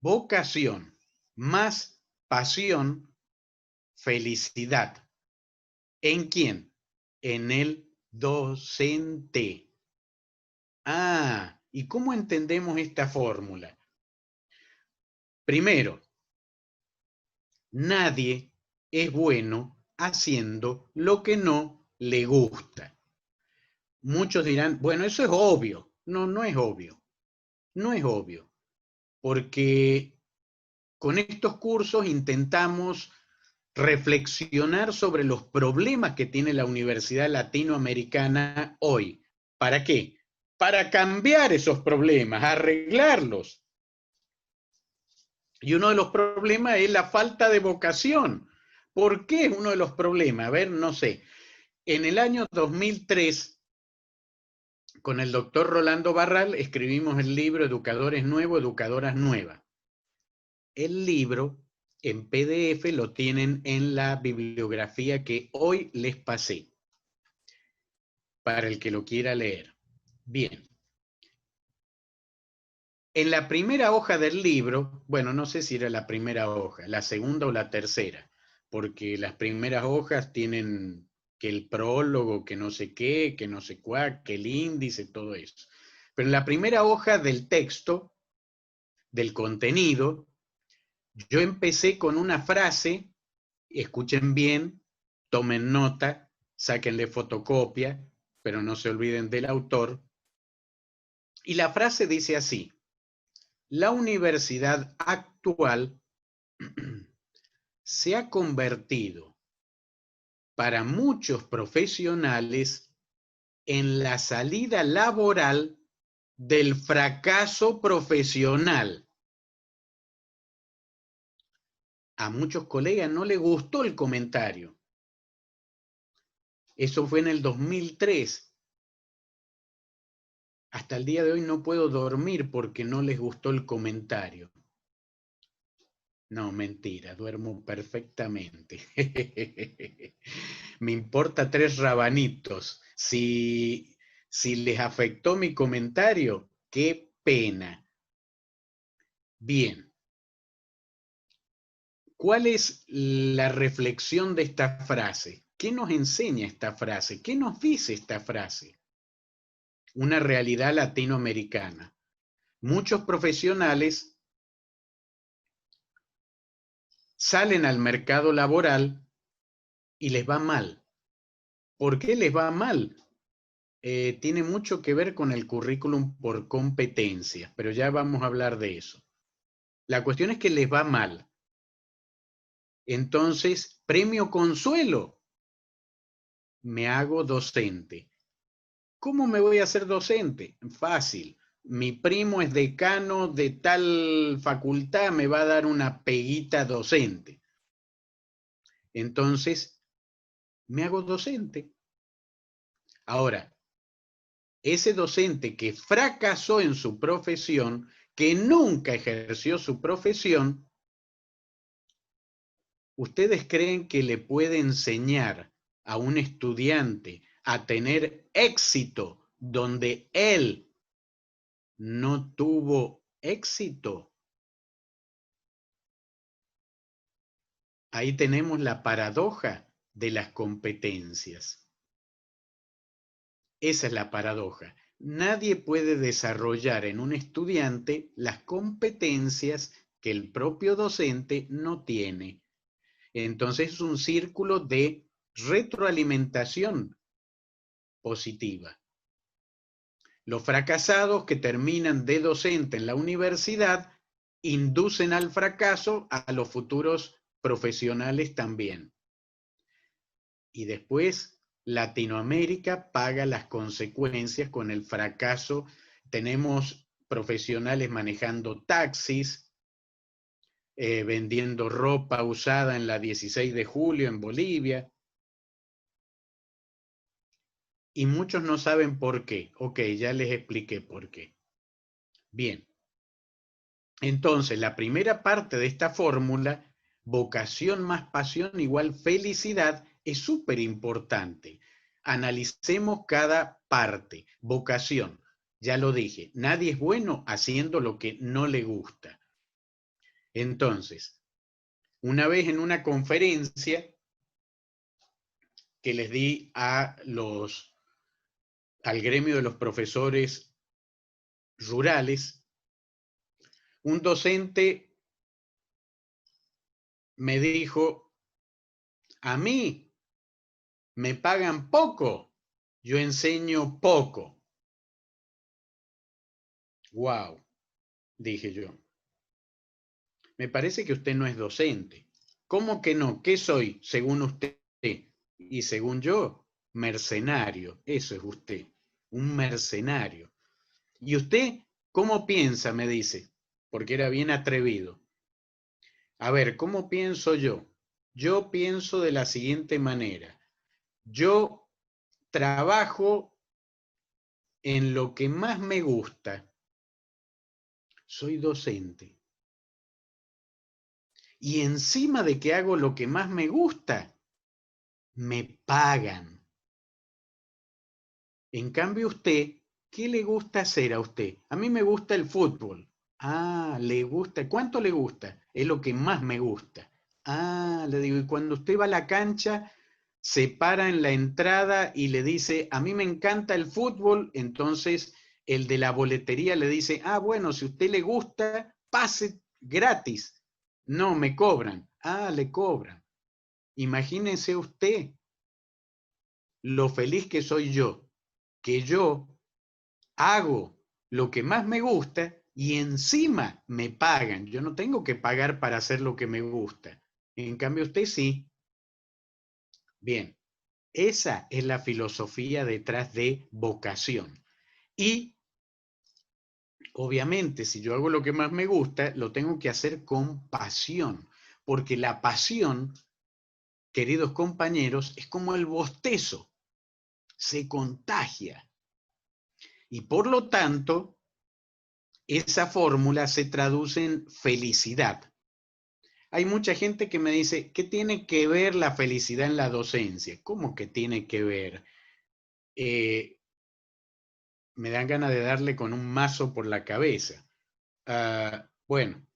Vocación más pasión, felicidad. ¿En quién? En el docente. Ah, ¿y cómo entendemos esta fórmula? Primero, nadie es bueno haciendo lo que no le gusta. Muchos dirán, bueno, eso es obvio. No, no es obvio. No es obvio. Porque con estos cursos intentamos reflexionar sobre los problemas que tiene la Universidad Latinoamericana hoy. ¿Para qué? Para cambiar esos problemas, arreglarlos. Y uno de los problemas es la falta de vocación. ¿Por qué es uno de los problemas? A ver, no sé. En el año 2003, con el doctor Rolando Barral, escribimos el libro Educadores Nuevos, Educadoras Nuevas. El libro en PDF lo tienen en la bibliografía que hoy les pasé, para el que lo quiera leer. Bien. En la primera hoja del libro, bueno, no sé si era la primera hoja, la segunda o la tercera, porque las primeras hojas tienen que el prólogo, que no sé qué, que no sé cuál, que el índice, todo eso. Pero en la primera hoja del texto, del contenido, yo empecé con una frase, escuchen bien, tomen nota, sáquenle fotocopia, pero no se olviden del autor. Y la frase dice así: la universidad actual se ha convertido para muchos profesionales en la salida laboral del fracaso profesional. A muchos colegas no les gustó el comentario. Eso fue en el 2003. Hasta el día de hoy no puedo dormir porque no les gustó el comentario. No, mentira, duermo perfectamente. Me importa 3 rabanitos. Si les afectó mi comentario, qué pena. Bien. ¿Cuál es la reflexión de esta frase? ¿Qué nos enseña esta frase? ¿Qué nos dice esta frase? Una realidad latinoamericana. Muchos profesionales salen al mercado laboral y les va mal. ¿Por qué les va mal? Tiene mucho que ver con el currículum por competencias, pero ya vamos a hablar de eso. La cuestión es que les va mal. Entonces, premio consuelo, me hago docente. ¿Cómo me voy a hacer docente? Fácil. Mi primo es decano de tal facultad, me va a dar una peguita docente. Entonces, me hago docente. Ahora, ese docente que fracasó en su profesión, que nunca ejerció su profesión, ¿ustedes creen que le puede enseñar a un estudiante a tener éxito donde él no tuvo éxito? Ahí tenemos la paradoja de las competencias. Esa es la paradoja. Nadie puede desarrollar en un estudiante las competencias que el propio docente no tiene. Entonces es un círculo de retroalimentación positiva. Los fracasados que terminan de docente en la universidad inducen al fracaso a los futuros profesionales también. Y después Latinoamérica paga las consecuencias con el fracaso. Tenemos profesionales manejando taxis, vendiendo ropa usada en la 16 de julio en Bolivia. Y muchos no saben por qué. Ok, ya les expliqué por qué. Bien. Entonces, la primera parte de esta fórmula, vocación más pasión igual felicidad, es súper importante. Analicemos cada parte. Vocación, ya lo dije, nadie es bueno haciendo lo que no le gusta. Entonces, una vez en una conferencia que les di al gremio de los profesores rurales, un docente me dijo, a mí me pagan poco, yo enseño poco. Wow, dije yo. Me parece que usted no es docente. ¿Cómo que no? ¿Qué soy, según usted? Y según yo, mercenario. Eso es usted, un mercenario. ¿Y usted cómo piensa? Me dice, porque era bien atrevido. A ver, ¿cómo pienso yo? Yo pienso de la siguiente manera. Yo trabajo en lo que más me gusta. Soy docente. Y encima de que hago lo que más me gusta, me pagan. En cambio usted, ¿qué le gusta hacer a usted? A mí me gusta el fútbol. Ah, ¿le gusta? ¿Cuánto le gusta? Es lo que más me gusta. Ah, le digo, y cuando usted va a la cancha, se para en la entrada y le dice, a mí me encanta el fútbol, entonces el de la boletería le dice, ah, bueno, si a usted le gusta, pase gratis. No, me cobran. Ah, le cobran. Imagínese usted lo feliz que soy yo, que yo hago lo que más me gusta y encima me pagan. Yo no tengo que pagar para hacer lo que me gusta. En cambio, usted sí. Bien, esa es la filosofía detrás de vocación. Y obviamente, si yo hago lo que más me gusta, lo tengo que hacer con pasión, porque la pasión, queridos compañeros, es como el bostezo, se contagia. Y por lo tanto, esa fórmula se traduce en felicidad. Hay mucha gente que me dice, ¿qué tiene que ver la felicidad en la docencia? ¿Cómo que tiene que ver? Me dan ganas de darle con un mazo por la cabeza. Bueno,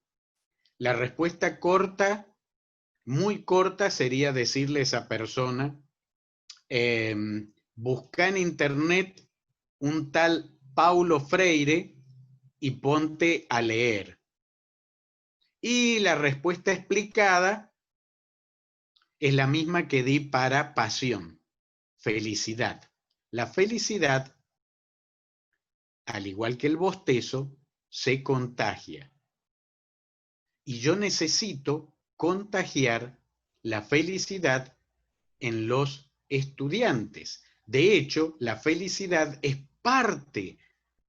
la respuesta corta, muy corta, sería decirle a esa persona, busca en internet un tal Paulo Freire y ponte a leer. Y la respuesta explicada es la misma que di para pasión, felicidad. La felicidad, al igual que el bostezo, se contagia. Y yo necesito contagiar la felicidad en los estudiantes. De hecho, la felicidad es parte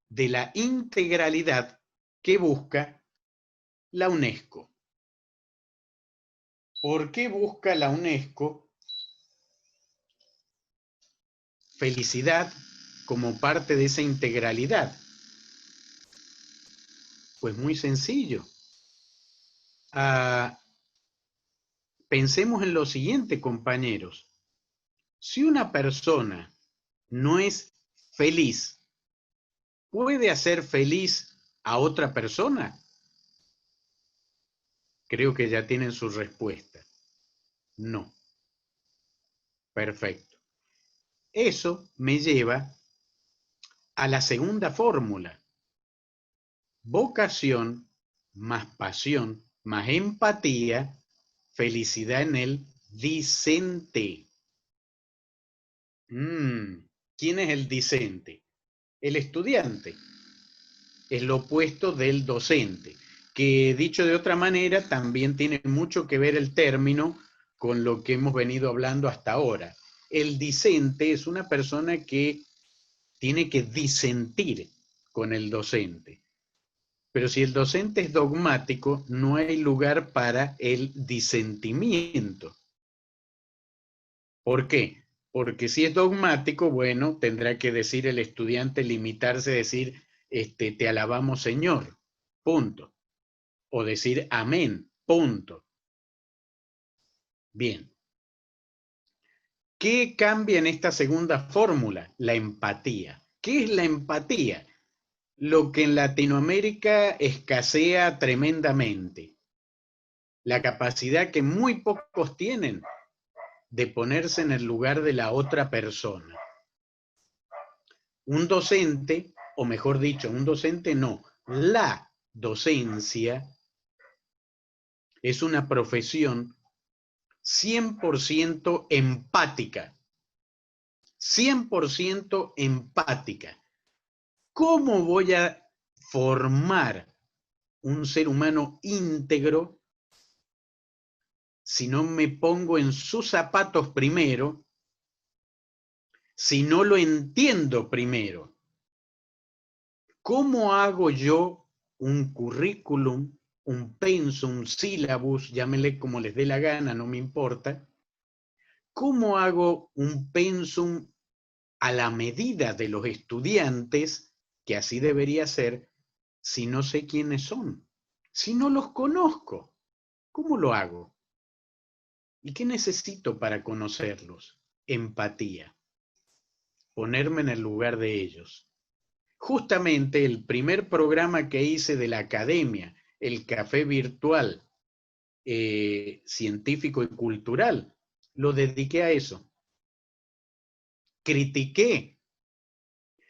de la integralidad que busca la UNESCO. ¿por qué busca la UNESCO felicidad como parte de esa integralidad? Pues muy sencillo. Pensemos en lo siguiente, compañeros. Si una persona no es feliz, ¿puede hacer feliz a otra persona? Creo que ya tienen su respuesta. No. Perfecto. Eso me lleva a la segunda fórmula. Vocación más pasión más empatía, felicidad en el discente. ¿Quién es el discente? El estudiante. Es lo opuesto del docente, que dicho de otra manera también tiene mucho que ver el término con lo que hemos venido hablando hasta ahora. El discente es una persona que tiene que disentir con el docente. Pero si el docente es dogmático, no hay lugar para el disentimiento. ¿Por qué? Porque si es dogmático, bueno, tendrá que decir el estudiante, limitarse a decir, te alabamos Señor, punto. O decir amén, punto. Bien. ¿Qué cambia en esta segunda fórmula? La empatía. ¿Qué es la empatía? Lo que en Latinoamérica escasea tremendamente. La capacidad que muy pocos tienen de ponerse en el lugar de la otra persona. Un docente, o mejor dicho, un docente no, la docencia es una profesión 100% empática. 100% empática. ¿Cómo voy a formar un ser humano íntegro si no me pongo en sus zapatos primero, si no lo entiendo primero? ¿Cómo hago yo un currículum, un pensum, un sílabus, llámenle como les dé la gana, no me importa? ¿Cómo hago un pensum a la medida de los estudiantes, que así debería ser, si no sé quiénes son? Si no los conozco, ¿cómo lo hago? ¿Y qué necesito para conocerlos? Empatía. Ponerme en el lugar de ellos. Justamente el primer programa que hice de la academia, el café virtual, científico y cultural, lo dediqué a eso. Critiqué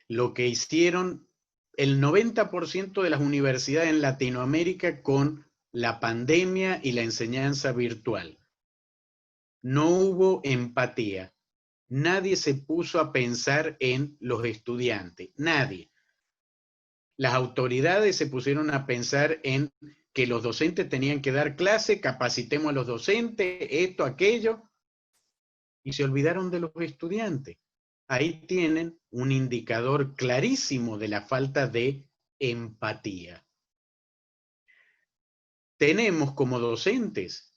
lo que hicieron el 90% de las universidades en Latinoamérica con la pandemia y la enseñanza virtual. No hubo empatía. Nadie se puso a pensar en los estudiantes. Nadie. Las autoridades se pusieron a pensar en que los docentes tenían que dar clase, capacitemos a los docentes, esto, aquello, y se olvidaron de los estudiantes. Ahí tienen un indicador clarísimo de la falta de empatía. Tenemos como docentes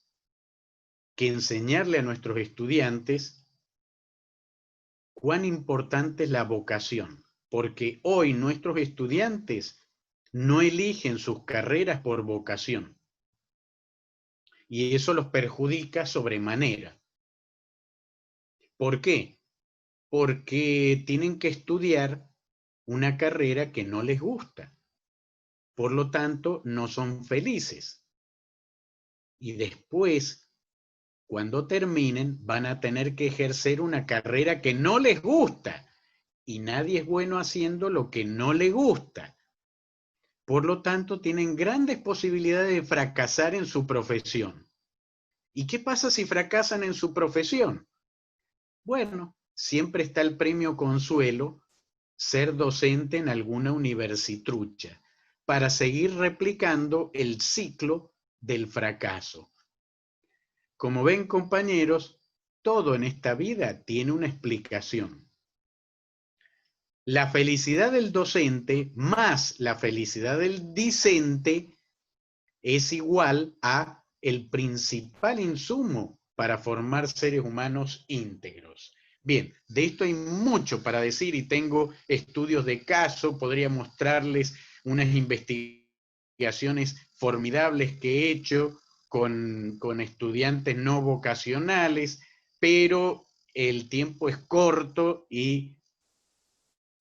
que enseñarle a nuestros estudiantes cuán importante es la vocación, porque hoy nuestros estudiantes no eligen sus carreras por vocación. Y eso los perjudica sobremanera. ¿Por qué? Porque tienen que estudiar una carrera que no les gusta. Por lo tanto, no son felices. Y después, cuando terminen, van a tener que ejercer una carrera que no les gusta. Y nadie es bueno haciendo lo que no le gusta. Por lo tanto, tienen grandes posibilidades de fracasar en su profesión. ¿Y qué pasa si fracasan en su profesión? Bueno, siempre está el premio consuelo, ser docente en alguna universitrucha, para seguir replicando el ciclo del fracaso. Como ven, compañeros, todo en esta vida tiene una explicación. La felicidad del docente más la felicidad del discente es igual a el principal insumo para formar seres humanos íntegros. Bien, de esto hay mucho para decir y tengo estudios de caso, podría mostrarles unas investigaciones formidables que he hecho con estudiantes no vocacionales, pero el tiempo es corto y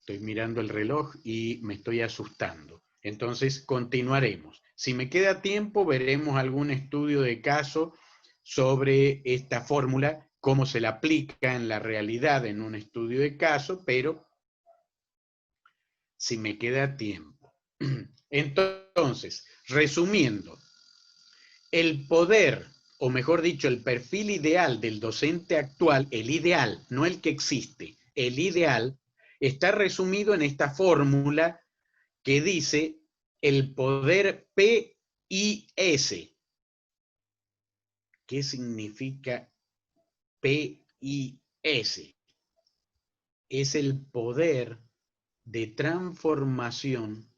estoy mirando el reloj y me estoy asustando. Entonces continuaremos. Si me queda tiempo, veremos algún estudio de caso sobre esta fórmula, cómo se la aplica en la realidad en un estudio de caso, pero si me queda tiempo. Entonces, resumiendo, el poder, o mejor dicho, el perfil ideal del docente actual, el ideal, no el que existe, el ideal, está resumido en esta fórmula que dice el poder PIS. ¿Qué significa PIS? Es el poder de transformación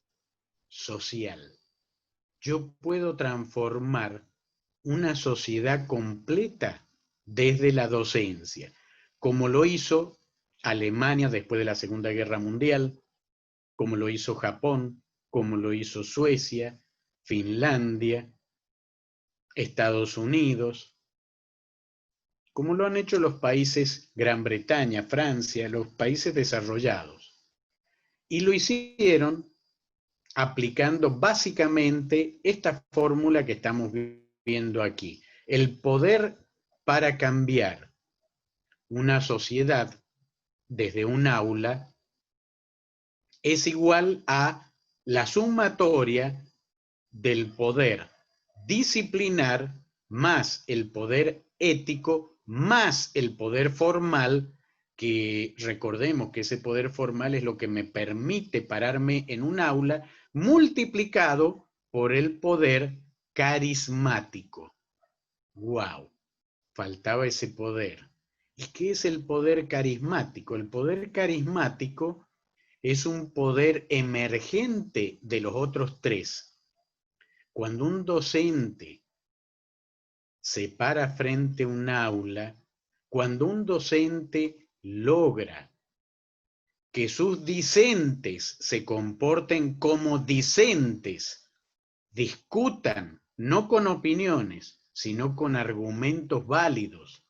social. Yo puedo transformar una sociedad completa desde la docencia, como lo hizo Alemania después de la Segunda Guerra Mundial, como lo hizo Japón, como lo hizo Suecia, Finlandia, Estados Unidos, como lo han hecho los países Gran Bretaña, Francia, los países desarrollados. Y lo hicieron aplicando básicamente esta fórmula que estamos viendo aquí. El poder para cambiar una sociedad desde un aula es igual a la sumatoria del poder disciplinar más el poder ético más el poder formal, que recordemos que ese poder formal es lo que me permite pararme en un aula, multiplicado por el poder carismático. ¡Wow! Faltaba ese poder. ¿Y qué es el poder carismático? El poder carismático es un poder emergente de los otros tres. Cuando un docente se para frente a un aula, cuando un docente logra que sus discentes se comporten como discentes, discutan, no con opiniones, sino con argumentos válidos,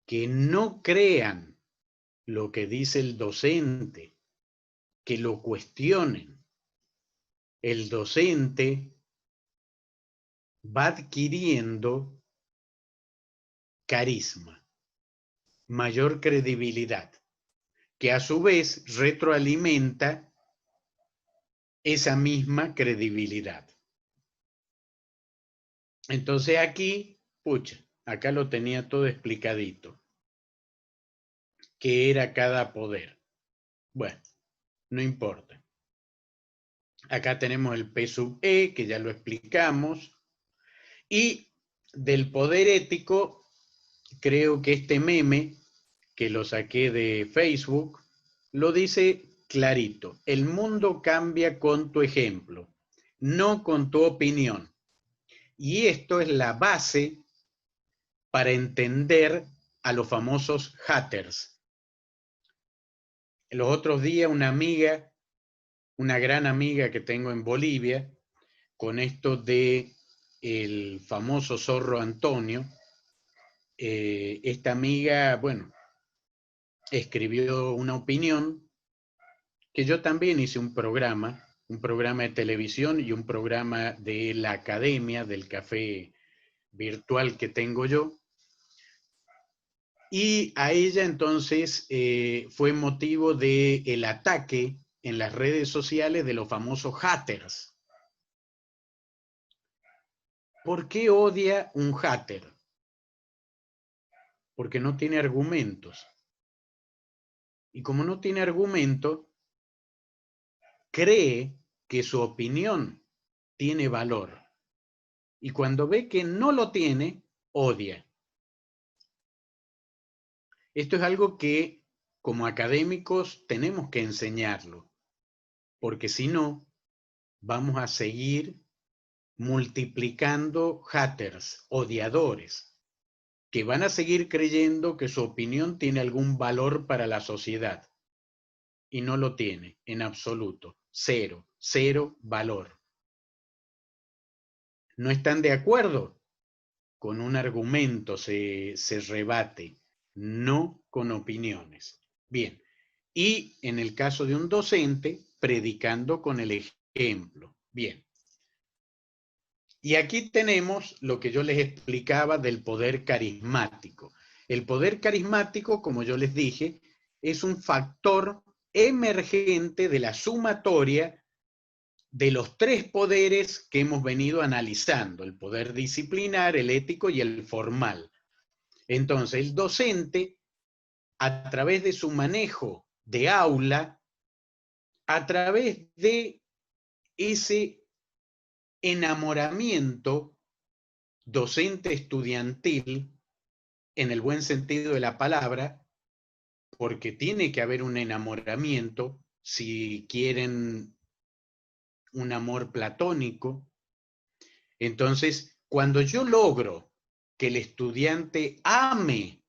que no crean lo que dice el docente, que lo cuestionen. El docente va adquiriendo carisma, mayor credibilidad, que a su vez retroalimenta esa misma credibilidad. Entonces aquí, pucha, acá lo tenía todo explicadito. ¿Qué era cada poder? Bueno, no importa. Acá tenemos el P sub E, que ya lo explicamos. Y del poder ético, creo que este meme, que lo saqué de Facebook, lo dice clarito. El mundo cambia con tu ejemplo, no con tu opinión. Y esto es la base para entender a los famosos haters. Los otros días una amiga, una gran amiga que tengo en Bolivia, con esto de el famoso zorro Antonio, esta amiga, bueno, escribió una opinión que yo también hice un programa de televisión y un programa de la academia, del café virtual que tengo yo. Y a ella entonces fue motivo del ataque en las redes sociales de los famosos haters. ¿Por qué odia un hater? Porque no tiene argumentos. Y como no tiene argumento, cree que su opinión tiene valor. Y cuando ve que no lo tiene, odia. Esto es algo que como académicos tenemos que enseñarlo, porque si no, vamos a seguir multiplicando haters, odiadores, que van a seguir creyendo que su opinión tiene algún valor para la sociedad. Y no lo tiene, en absoluto. Cero, cero valor. ¿No están de acuerdo? Con un argumento se rebate, no con opiniones. Bien, y en el caso de un docente, predicando con el ejemplo. Bien. Y aquí tenemos lo que yo les explicaba del poder carismático. El poder carismático, como yo les dije, es un factor emergente de la sumatoria de los tres poderes que hemos venido analizando, el poder disciplinar, el ético y el formal. Entonces, el docente, a través de su manejo de aula, a través de ese enamoramiento docente estudiantil, en el buen sentido de la palabra, porque tiene que haber un enamoramiento, si quieren un amor platónico. Entonces, cuando yo logro que el estudiante ame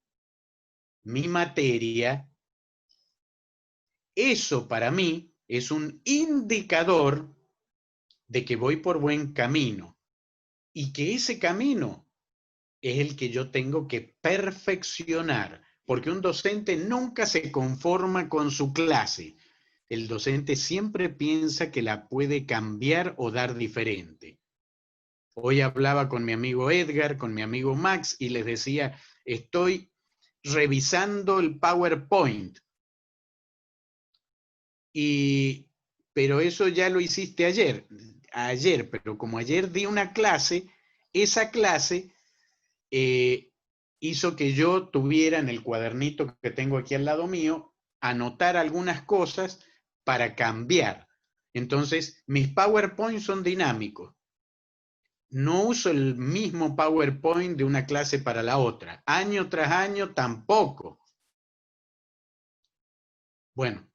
mi materia, eso para mí es un indicador de que voy por buen camino y que ese camino es el que yo tengo que perfeccionar, porque un docente nunca se conforma con su clase. El docente siempre piensa que la puede cambiar o dar diferente. Hoy hablaba con mi amigo Edgar, con mi amigo Max, y les decía, estoy revisando el PowerPoint. Pero eso ya lo hiciste ayer, pero como ayer di una clase, esa clase hizo que yo tuviera en el cuadernito que tengo aquí al lado mío, anotar algunas cosas para cambiar. Entonces, mis PowerPoint son dinámicos. No uso el mismo PowerPoint de una clase para la otra. Año tras año tampoco. Bueno,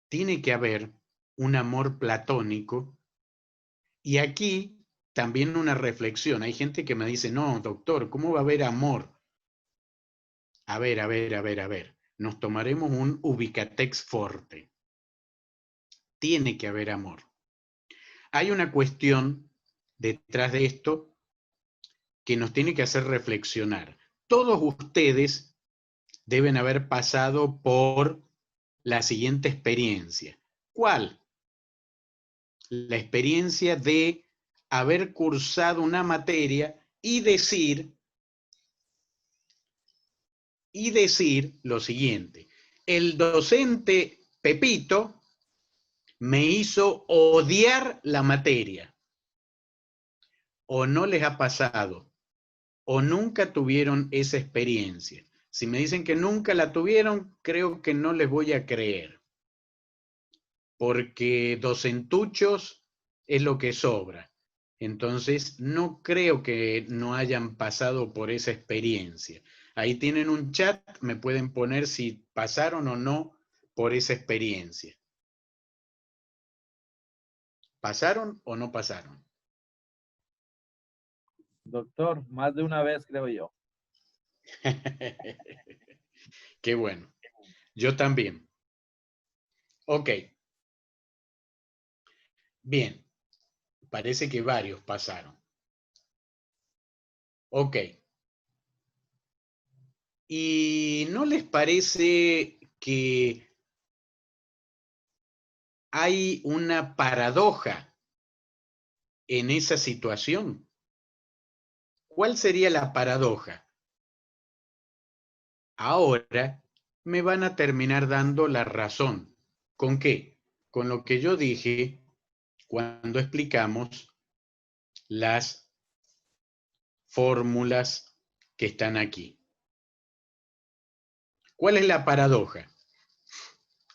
tiene que haber un amor platónico. Y aquí también una reflexión. Hay gente que me dice, no, doctor, ¿cómo va a haber amor? A ver. Nos tomaremos un Ubicatex Forte. Tiene que haber amor. Hay una cuestión detrás de esto que nos tiene que hacer reflexionar. Todos ustedes deben haber pasado por la siguiente experiencia. ¿Cuál? La experiencia de haber cursado una materia y decir lo siguiente: el docente Pepito me hizo odiar la materia. O no les ha pasado, o nunca tuvieron esa experiencia. Si me dicen que nunca la tuvieron, creo que no les voy a creer. Porque docentuchos es lo que sobra. Entonces, no creo que no hayan pasado por esa experiencia. Ahí tienen un chat, me pueden poner si pasaron o no por esa experiencia. ¿Pasaron o no pasaron? Doctor, más de una vez, creo yo. Qué bueno. Yo también. Ok. Bien. Parece que varios pasaron. Ok. ¿Y no les parece que hay una paradoja en esa situación? ¿Cuál sería la paradoja? Ahora me van a terminar dando la razón. ¿Con qué? Con lo que yo dije cuando explicamos las fórmulas que están aquí. ¿Cuál es la paradoja?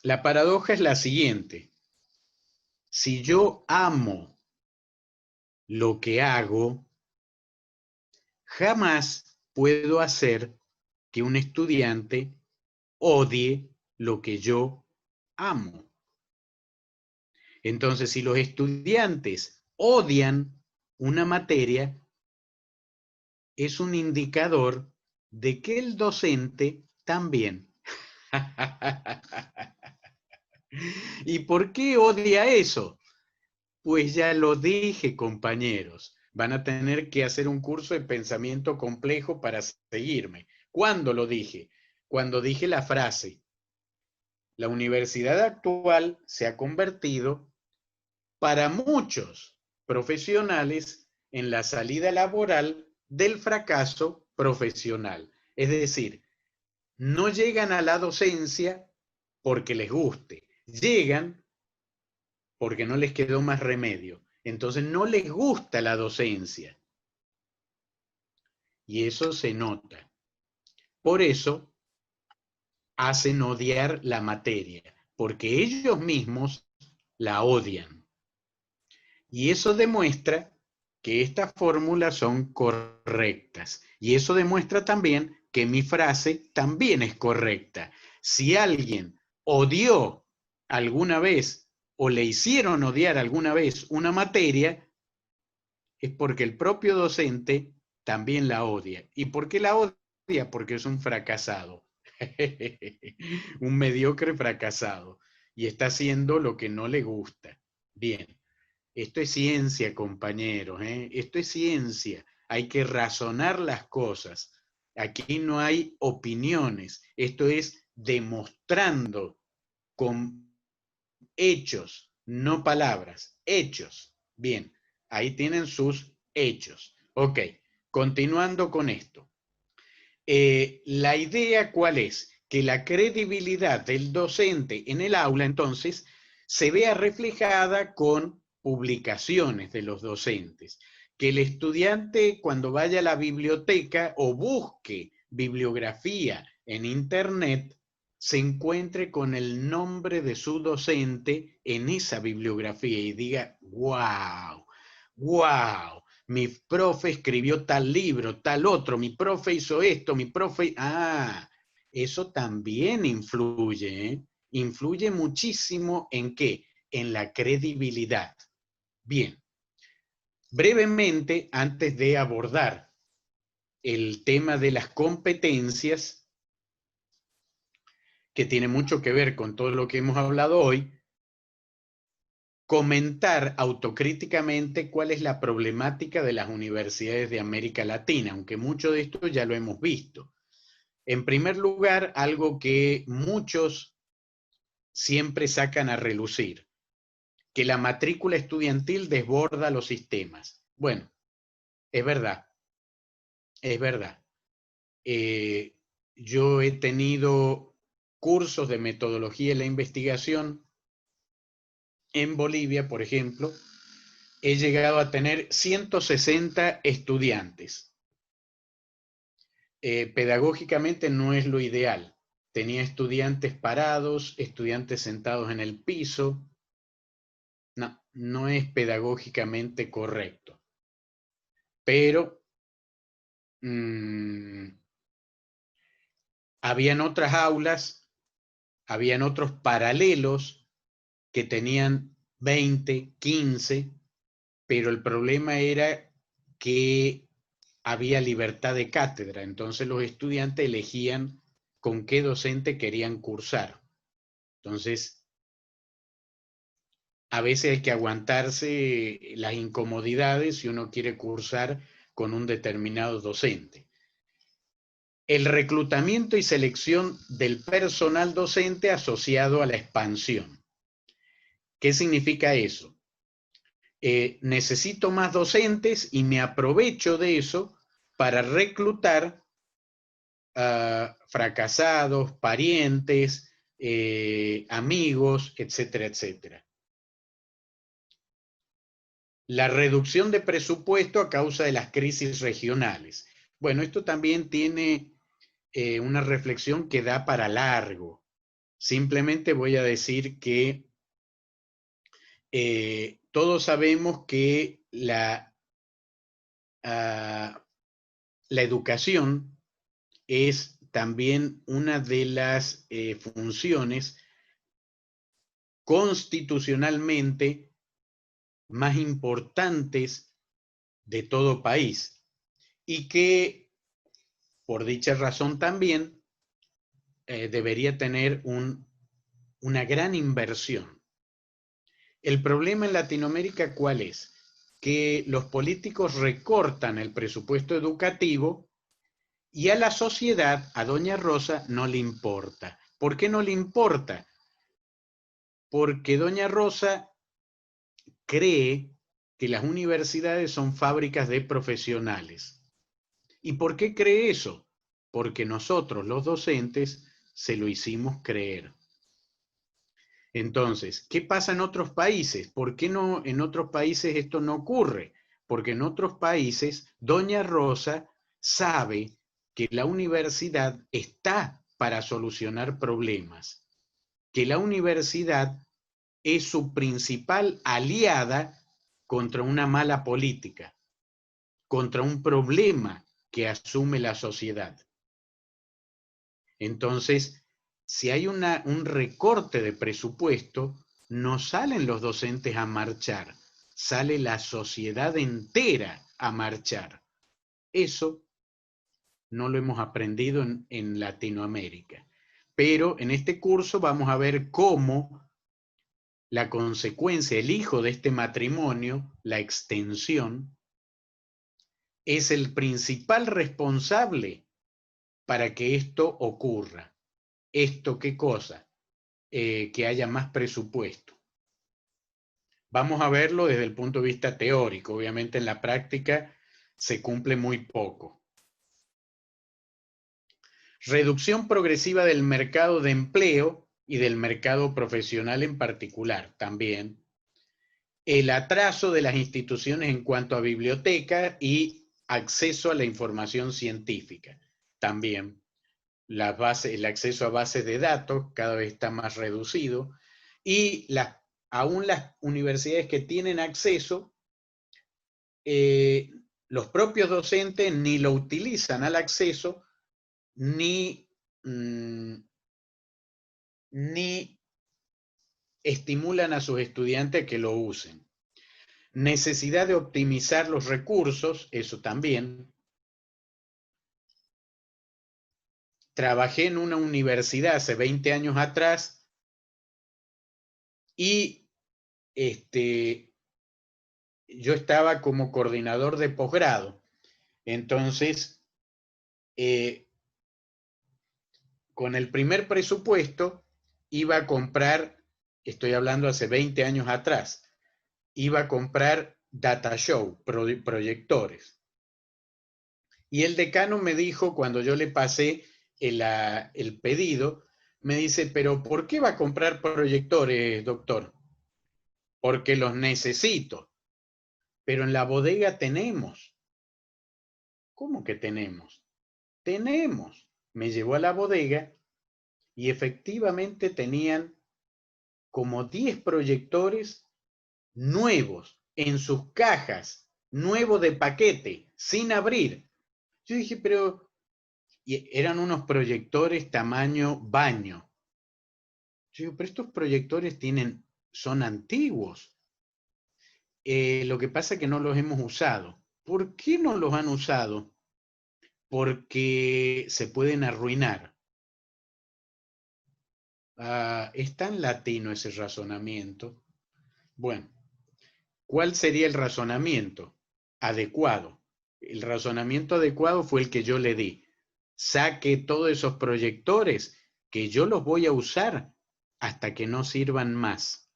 La paradoja es la siguiente. Si yo amo lo que hago, jamás puedo hacer que un estudiante odie lo que yo amo. Entonces, si los estudiantes odian una materia es un indicador de que el docente también. ¿Y por qué odia eso? Pues ya lo dije, compañeros. Van a tener que hacer un curso de pensamiento complejo para seguirme. ¿Cuándo lo dije? Cuando dije la frase: la universidad actual se ha convertido para muchos profesionales en la salida laboral del fracaso profesional. Es decir, no llegan a la docencia porque les guste, llegan porque no les quedó más remedio. Entonces no les gusta la docencia. Y eso se nota. Por eso hacen odiar la materia, porque ellos mismos la odian. Y eso demuestra que estas fórmulas son correctas. Y eso demuestra también que mi frase también es correcta. Si alguien odió alguna vez o le hicieron odiar alguna vez una materia, es porque el propio docente también la odia. ¿Y por qué la odia? Porque es un fracasado. Un mediocre fracasado. Y está haciendo lo que no le gusta. Bien. Esto es ciencia, compañeros, ¿eh? Esto es ciencia. Hay que razonar las cosas. Aquí no hay opiniones. Esto es demostrando con hechos, no palabras. Hechos. Bien, ahí tienen sus hechos. Ok, continuando con esto. La idea, ¿cuál es? Que la credibilidad del docente en el aula, entonces, se vea reflejada con publicaciones de los docentes. Que el estudiante, cuando vaya a la biblioteca o busque bibliografía en Internet, se encuentre con el nombre de su docente en esa bibliografía y diga: ¡wow! ¡Wow! Mi profe escribió tal libro, tal otro, mi profe hizo esto, mi profe... Ah, eso también influye, ¿eh? Influye muchísimo ¿en qué? En la credibilidad. Bien, brevemente, antes de abordar el tema de las competencias, que tiene mucho que ver con todo lo que hemos hablado hoy, comentar autocríticamente cuál es la problemática de las universidades de América Latina, aunque mucho de esto ya lo hemos visto. En primer lugar, algo que muchos siempre sacan a relucir, que la matrícula estudiantil desborda los sistemas. Bueno, es verdad, es verdad. Yo he tenido cursos de metodología en la investigación en Bolivia, por ejemplo. He llegado a tener 160 estudiantes. Pedagógicamente no es lo ideal. Tenía estudiantes parados, estudiantes sentados en el piso. No, no es pedagógicamente correcto. Pero habían otras aulas, habían otros paralelos que tenían 20, 15, pero el problema era que había libertad de cátedra, entonces los estudiantes elegían con qué docente querían cursar. Entonces, a veces hay que aguantarse las incomodidades si uno quiere cursar con un determinado docente. El reclutamiento y selección del personal docente asociado a la expansión. ¿Qué significa eso? Necesito más docentes y me aprovecho de eso para reclutar fracasados, parientes, amigos, etcétera, etcétera. La reducción de presupuesto a causa de las crisis regionales. Bueno, esto también tiene una reflexión que da para largo. Simplemente voy a decir que todos sabemos que la educación es también una de las funciones constitucionalmente más importantes de todo país y que por dicha razón también debería tener una gran inversión. El problema en Latinoamérica, ¿cuál es? Que los políticos recortan el presupuesto educativo y a la sociedad, a doña Rosa, no le importa. ¿Por qué no le importa? Porque doña Rosa cree que las universidades son fábricas de profesionales. ¿Y por qué cree eso? Porque nosotros, los docentes, se lo hicimos creer. Entonces, ¿qué pasa en otros países? ¿Por qué no en otros países esto no ocurre? Porque en otros países, doña Rosa sabe que la universidad está para solucionar problemas, que la universidad es su principal aliada contra una mala política, contra un problema que asume la sociedad. Entonces, si hay un recorte de presupuesto, no salen los docentes a marchar, sale la sociedad entera a marchar. Eso no lo hemos aprendido en Latinoamérica. Pero en este curso vamos a ver cómo la consecuencia, el hijo de este matrimonio, la extensión, es el principal responsable para que esto ocurra. ¿Esto qué cosa? Que haya más presupuesto. Vamos a verlo desde el punto de vista teórico. Obviamente en la práctica se cumple muy poco. Reducción progresiva del mercado de empleo y del mercado profesional en particular también. El atraso de las instituciones en cuanto a biblioteca y acceso a la información científica también. El acceso a bases de datos cada vez está más reducido y aún las universidades que tienen acceso, los propios docentes ni lo utilizan al acceso ni estimulan a sus estudiantes a que lo usen. Necesidad de optimizar los recursos, eso también. Trabajé en una universidad hace 20 años atrás y yo estaba como coordinador de posgrado. Entonces, con el primer presupuesto iba a comprar, estoy hablando hace 20 años atrás, iba a comprar data show, proyectores. Y el decano me dijo, cuando yo le pasé el pedido, me dice, pero ¿por qué va a comprar proyectores, doctor? Porque los necesito. Pero en la bodega tenemos. ¿Cómo que tenemos? Tenemos. Me llevó a la bodega y efectivamente tenían como 10 proyectores nuevos en sus cajas, nuevos de paquete, sin abrir. Yo dije, pero eran unos proyectores tamaño baño. Yo digo, pero estos proyectores son antiguos. Lo que pasa es que no los hemos usado. ¿Por qué no los han usado? Porque se pueden arruinar. Es tan latino ese razonamiento. Bueno, ¿cuál sería el razonamiento adecuado? El razonamiento adecuado fue el que yo le di. Saque todos esos proyectores que yo los voy a usar hasta que no sirvan más.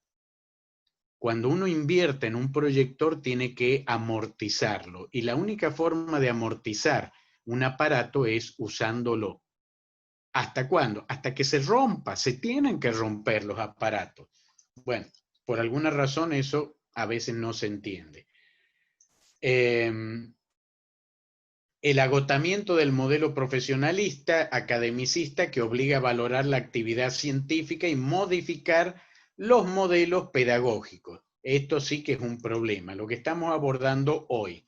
Cuando uno invierte en un proyector tiene que amortizarlo y la única forma de amortizar un aparato es usándolo. ¿Hasta cuándo? Hasta que se rompa. Se tienen que romper los aparatos. Bueno, por alguna razón eso a veces no se entiende. El agotamiento del modelo profesionalista, academicista, que obliga a valorar la actividad científica y modificar los modelos pedagógicos. Esto sí que es un problema, lo que estamos abordando hoy.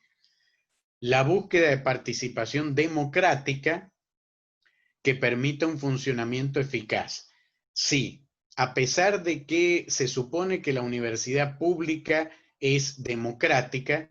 La búsqueda de participación democrática que permita un funcionamiento eficaz. Sí, a pesar de que se supone que la universidad pública es democrática,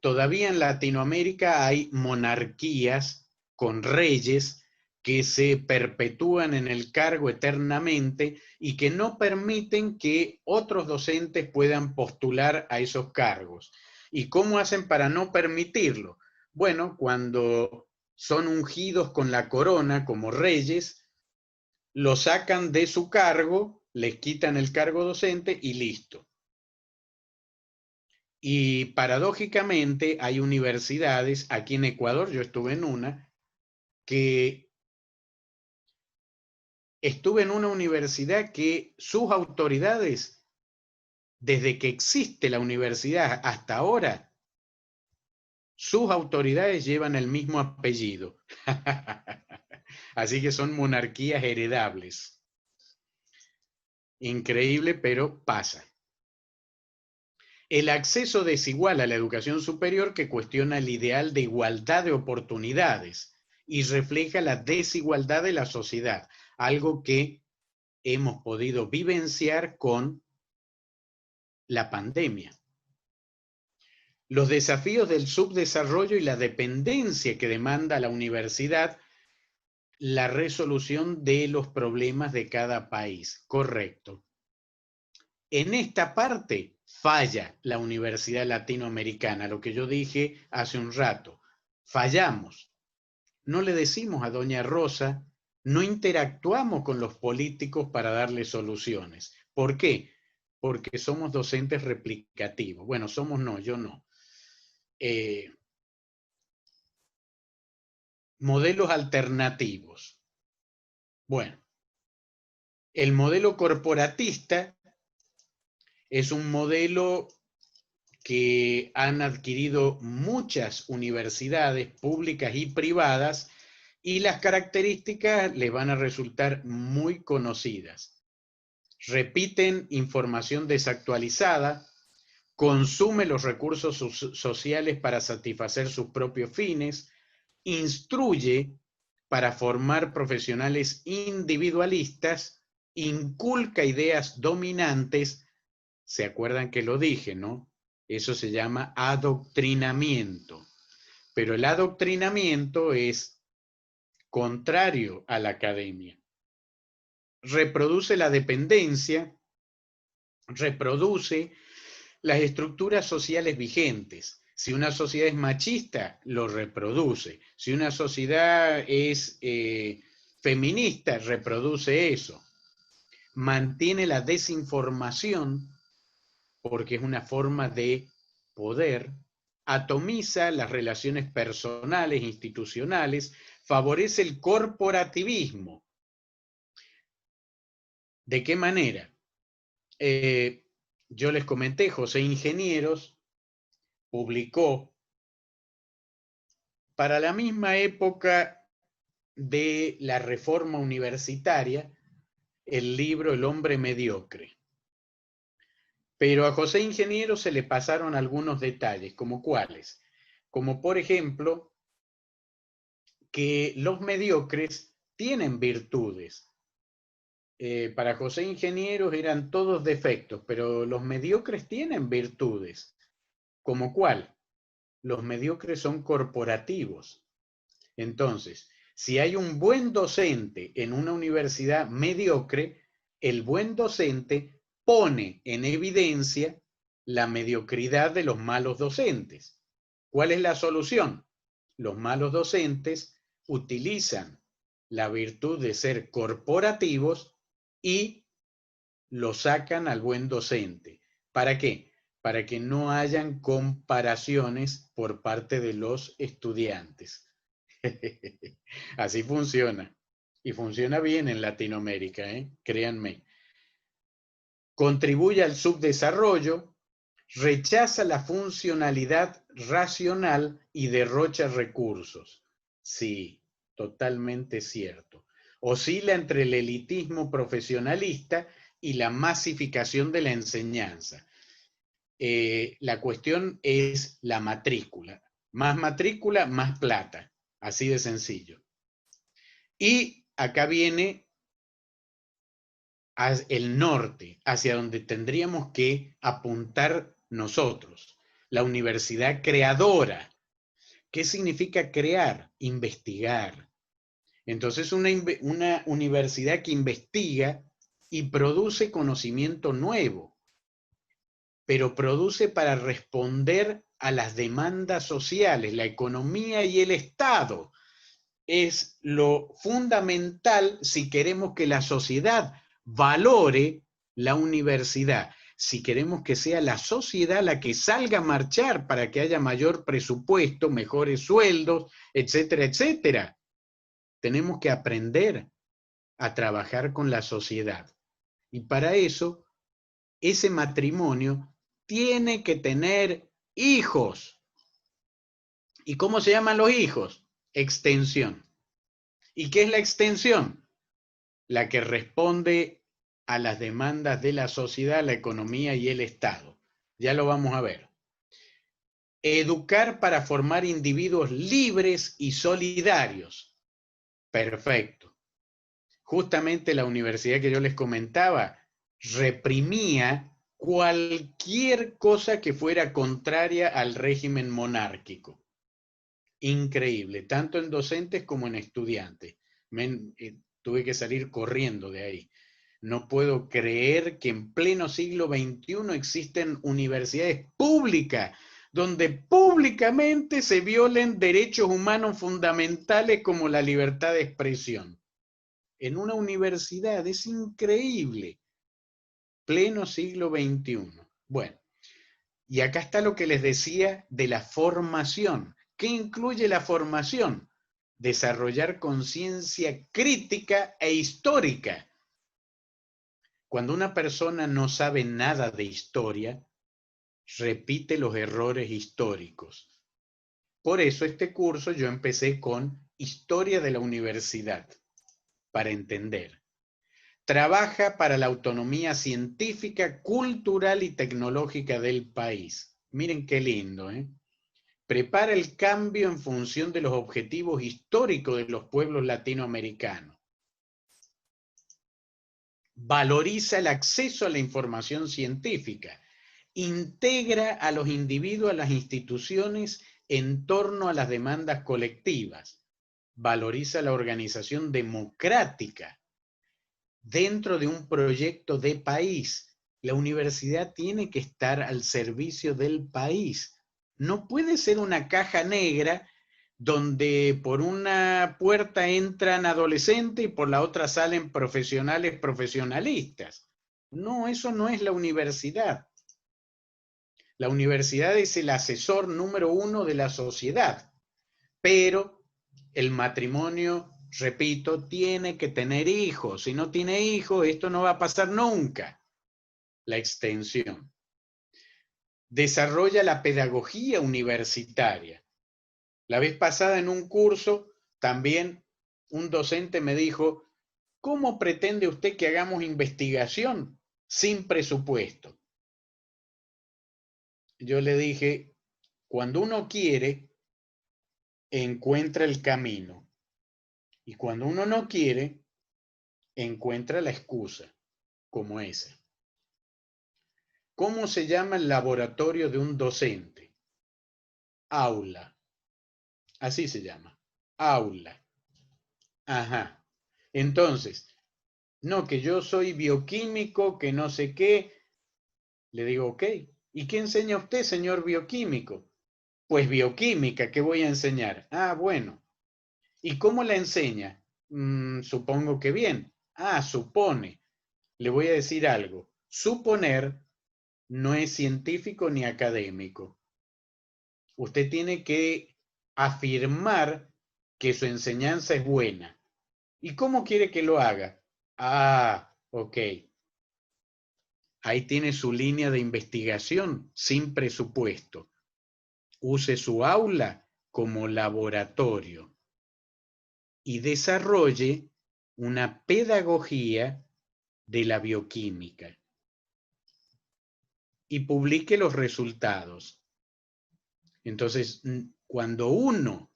todavía en Latinoamérica hay monarquías con reyes que se perpetúan en el cargo eternamente y que no permiten que otros docentes puedan postular a esos cargos. ¿Y cómo hacen para no permitirlo? Bueno, cuando son ungidos con la corona como reyes, lo sacan de su cargo, les quitan el cargo docente y listo. Y paradójicamente hay universidades, aquí en Ecuador, yo estuve en una, que estuve en una universidad que sus autoridades, desde que existe la universidad hasta ahora, sus autoridades llevan el mismo apellido. Así que son monarquías heredables. Increíble, pero pasa. El acceso desigual a la educación superior que cuestiona el ideal de igualdad de oportunidades y refleja la desigualdad de la sociedad, algo que hemos podido vivenciar con la pandemia. Los desafíos del subdesarrollo y la dependencia que demanda la universidad, la resolución de los problemas de cada país. Correcto. En esta parte falla la Universidad Latinoamericana, lo que yo dije hace un rato. Fallamos. No le decimos a doña Rosa, no interactuamos con los políticos para darle soluciones. ¿Por qué? Porque somos docentes replicativos. Bueno, somos no, yo no. Modelos alternativos. Bueno, el modelo corporatista es un modelo que han adquirido muchas universidades públicas y privadas y las características les van a resultar muy conocidas. Repiten información desactualizada, consume los recursos sociales para satisfacer sus propios fines, instruye para formar profesionales individualistas, inculca ideas dominantes. ¿Se acuerdan que lo dije, no? Eso se llama adoctrinamiento. Pero el adoctrinamiento es contrario a la academia. Reproduce la dependencia, reproduce las estructuras sociales vigentes. Si una sociedad es machista, lo reproduce. Si una sociedad es feminista, reproduce eso. Mantiene la desinformación porque es una forma de poder, atomiza las relaciones personales, institucionales, favorece el corporativismo. ¿De qué manera? Yo les comenté, José Ingenieros publicó para la misma época de la reforma universitaria el libro El hombre mediocre. Pero a José Ingeniero se le pasaron algunos detalles, como cuáles. Como por ejemplo, que los mediocres tienen virtudes. Para José Ingenieros eran todos defectos, pero los mediocres tienen virtudes. ¿Como cuál? Los mediocres son corporativos. Entonces, si hay un buen docente en una universidad mediocre, el buen docente pone en evidencia la mediocridad de los malos docentes. ¿Cuál es la solución? Los malos docentes utilizan la virtud de ser corporativos y lo sacan al buen docente. ¿Para qué? Para que no hayan comparaciones por parte de los estudiantes. Así funciona. Y funciona bien en Latinoamérica, créanme. Contribuye al subdesarrollo, rechaza la funcionalidad racional y derrocha recursos. Sí, totalmente cierto. Oscila entre el elitismo profesionalista y la masificación de la enseñanza. La cuestión es la matrícula. Más matrícula, más plata. Así de sencillo. Y acá viene el norte, hacia donde tendríamos que apuntar nosotros. la universidad creadora. ¿Qué significa crear? Investigar. Entonces, una universidad que investiga y produce conocimiento nuevo, pero produce para responder a las demandas sociales. La economía y el Estado es lo fundamental si queremos que la sociedad valore la universidad, si queremos que sea la sociedad la que salga a marchar para que haya mayor presupuesto, mejores sueldos, etcétera, etcétera. Tenemos que aprender a trabajar con la sociedad. Y para eso, ese matrimonio tiene que tener hijos. ¿Y cómo se llaman los hijos? Extensión. ¿Y qué es la extensión? La que responde a las demandas de la sociedad, la economía y el Estado. Ya lo vamos a ver. Educar para formar individuos libres y solidarios. Perfecto. Justamente la universidad que yo les comentaba reprimía cualquier cosa que fuera contraria al régimen monárquico. Increíble, tanto en docentes como en estudiantes. Tuve que salir corriendo de ahí. No puedo creer que en pleno siglo XXI existen universidades públicas donde públicamente se violen derechos humanos fundamentales como la libertad de expresión. En una universidad, es increíble. Pleno siglo XXI. Bueno, y acá está lo que les decía de la formación. ¿Qué incluye la formación? Desarrollar conciencia crítica e histórica. Cuando una persona no sabe nada de historia, repite los errores históricos. Por eso este curso yo empecé con Historia de la Universidad, para entender. Trabaja para la autonomía científica, cultural y tecnológica del país. Miren qué lindo, ¿eh? Prepara el cambio en función de los objetivos históricos de los pueblos latinoamericanos. Valoriza el acceso a la información científica. Integra a los individuos a las instituciones en torno a las demandas colectivas. Valoriza la organización democrática dentro de un proyecto de país. La universidad tiene que estar al servicio del país. No puede ser una caja negra donde por una puerta entran adolescentes y por la otra salen profesionales profesionalistas. No, eso no es la universidad. La universidad es el asesor número 1 de la sociedad, pero el matrimonio, repito, tiene que tener hijos. Si no tiene hijos, esto no va a pasar nunca. La extensión. Desarrolla la pedagogía universitaria. La vez pasada en un curso, también un docente me dijo, ¿cómo pretende usted que hagamos investigación sin presupuesto? Yo le dije, cuando uno quiere, encuentra el camino. Y cuando uno no quiere, encuentra la excusa, como esa. ¿Cómo se llama el laboratorio de un docente? Aula. Así se llama. Aula. Ajá. Entonces, no, que yo soy bioquímico, que no sé qué. Le digo, ok. ¿Y qué enseña usted, señor bioquímico? Pues bioquímica, ¿qué voy a enseñar? Ah, bueno. ¿Y cómo la enseña? Supongo que bien. Ah, supone. Le voy a decir algo. Suponer no es científico ni académico. Usted tiene que afirmar que su enseñanza es buena. ¿Y cómo quiere que lo haga? Ah, ok. Ahí tiene su línea de investigación sin presupuesto. Use su aula como laboratorio y desarrolle una pedagogía de la bioquímica y publique los resultados. Entonces, cuando uno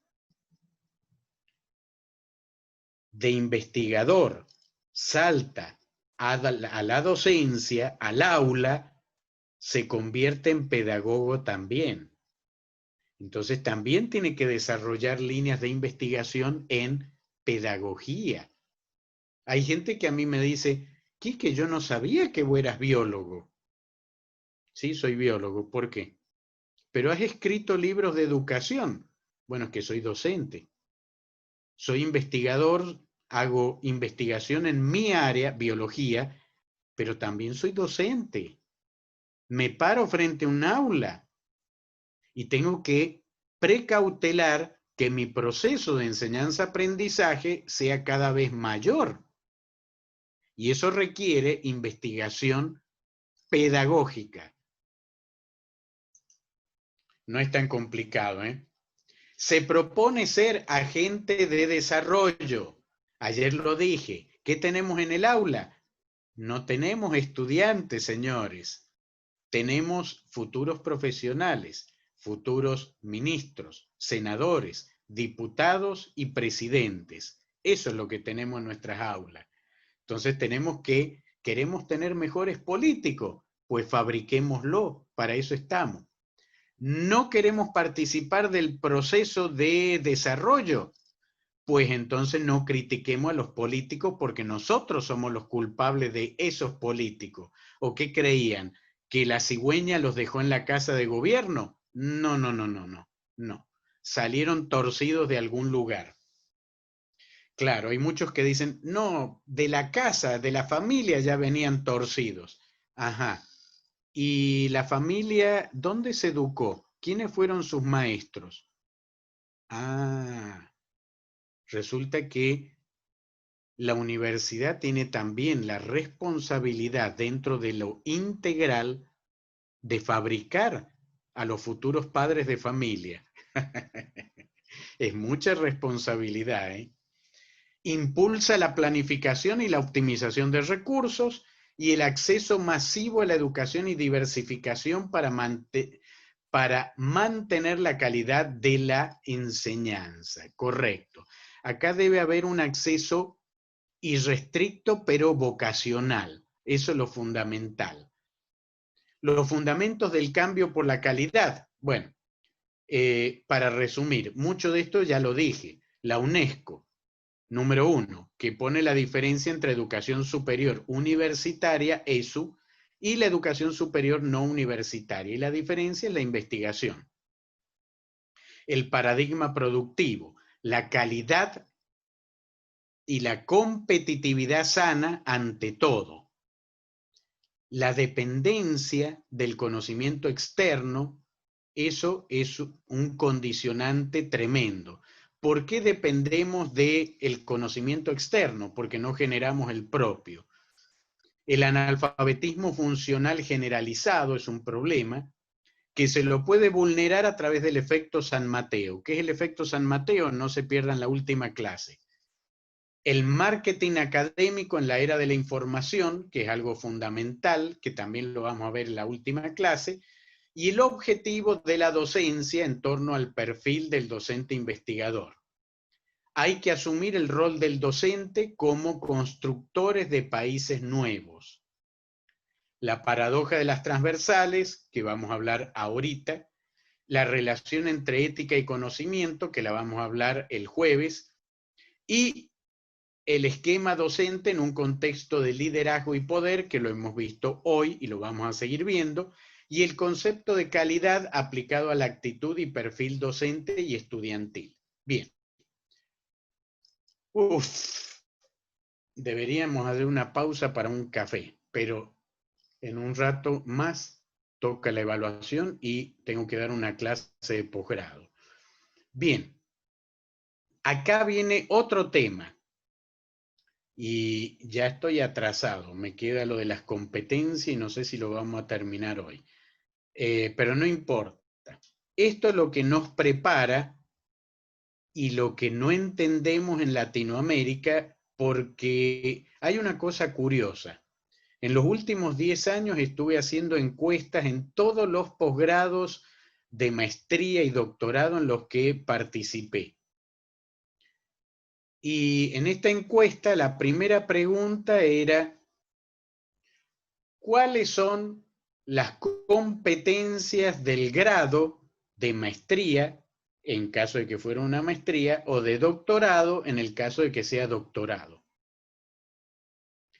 de investigador salta a la docencia, al aula, se convierte en pedagogo también. Entonces también tiene que desarrollar líneas de investigación en pedagogía. Hay gente que a mí me dice, Quique, yo no sabía que vos eras biólogo. Sí, soy biólogo. ¿Por qué? Pero has escrito libros de educación. Bueno, es que soy docente. Soy investigador, hago investigación en mi área, biología, pero también soy docente. Me paro frente a un aula y tengo que precautelar que mi proceso de enseñanza-aprendizaje sea cada vez mayor. Y eso requiere investigación pedagógica. No es tan complicado, ¿eh? Se propone ser agente de desarrollo. Ayer lo dije. ¿Qué tenemos en el aula? No tenemos estudiantes, señores. Tenemos futuros profesionales, futuros ministros, senadores, diputados y presidentes. Eso es lo que tenemos en nuestras aulas. Entonces queremos tener mejores políticos, pues fabriquémoslo, para eso estamos. No queremos participar del proceso de desarrollo, pues entonces no critiquemos a los políticos porque nosotros somos los culpables de esos políticos. ¿O qué creían? ¿Que la cigüeña los dejó en la casa de gobierno? No, no, no, no, no, no. Salieron torcidos de algún lugar. Claro, hay muchos que dicen, no, de la casa, de la familia ya venían torcidos. Ajá. ¿Y la familia dónde se educó? ¿Quiénes fueron sus maestros? Ah, resulta que la universidad tiene también la responsabilidad dentro de lo integral de fabricar a los futuros padres de familia. Es mucha responsabilidad, ¿eh? Impulsa la planificación y la optimización de recursos y el acceso masivo a la educación y diversificación para mantener la calidad de la enseñanza. Correcto. Acá debe haber un acceso irrestricto pero vocacional. Eso es lo fundamental. Los fundamentos del cambio por la calidad. Bueno, para resumir, mucho de esto ya lo dije. La UNESCO, número 1, que pone la diferencia entre educación superior universitaria, ESU, y la educación superior no universitaria. Y la diferencia es la investigación. El paradigma productivo, la calidad y la competitividad sana ante todo. La dependencia del conocimiento externo, eso es un condicionante tremendo. ¿Por qué dependemos del conocimiento externo? Porque no generamos el propio. El analfabetismo funcional generalizado es un problema que se lo puede vulnerar a través del efecto San Mateo. ¿Qué es el efecto San Mateo? No se pierdan la última clase. El marketing académico en la era de la información, que es algo fundamental, que también lo vamos a ver en la última clase, y el objetivo de la docencia en torno al perfil del docente investigador. Hay que asumir el rol del docente como constructores de países nuevos. La paradoja de las transversales, que vamos a hablar ahorita, la relación entre ética y conocimiento, que la vamos a hablar el jueves, y el esquema docente en un contexto de liderazgo y poder, que lo hemos visto hoy y lo vamos a seguir viendo, y el concepto de calidad aplicado a la actitud y perfil docente y estudiantil. Bien. Deberíamos hacer una pausa para un café, pero en un rato más toca la evaluación y tengo que dar una clase de posgrado. Bien. Acá viene otro tema. Y ya estoy atrasado, me queda lo de las competencias y no sé si lo vamos a terminar hoy. Pero no importa. Esto es lo que nos prepara y lo que no entendemos en Latinoamérica, porque hay una cosa curiosa. En los últimos 10 años estuve haciendo encuestas en todos los posgrados de maestría y doctorado en los que participé. Y en esta encuesta la primera pregunta era, ¿cuáles son las competencias del grado de maestría, en caso de que fuera una maestría, o de doctorado, en el caso de que sea doctorado.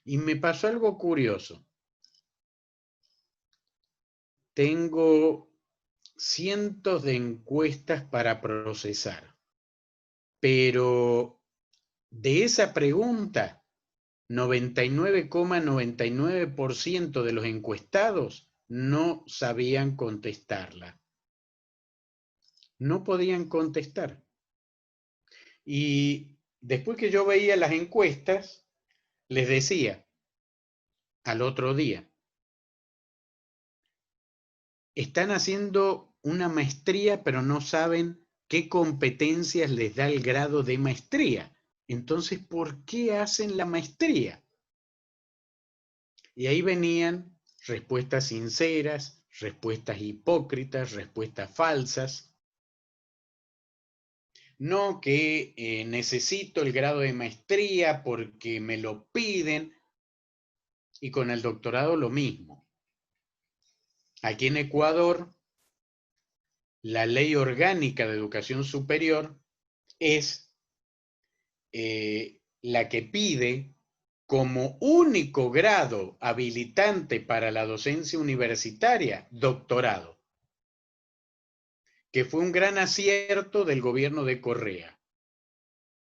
Y me pasó algo curioso. Tengo cientos de encuestas para procesar, pero de esa pregunta, 99,99% de los encuestados no sabían contestarla. No podían contestar. Y después que yo veía las encuestas, les decía al otro día, están haciendo una maestría, pero no saben qué competencias les da el grado de maestría. Entonces, ¿por qué hacen la maestría? Y ahí venían respuestas sinceras, respuestas hipócritas, respuestas falsas. No que necesito el grado de maestría porque me lo piden. Y con el doctorado lo mismo. Aquí en Ecuador, la ley orgánica de educación superior es la que pide como único grado habilitante para la docencia universitaria, doctorado, que fue un gran acierto del gobierno de Correa.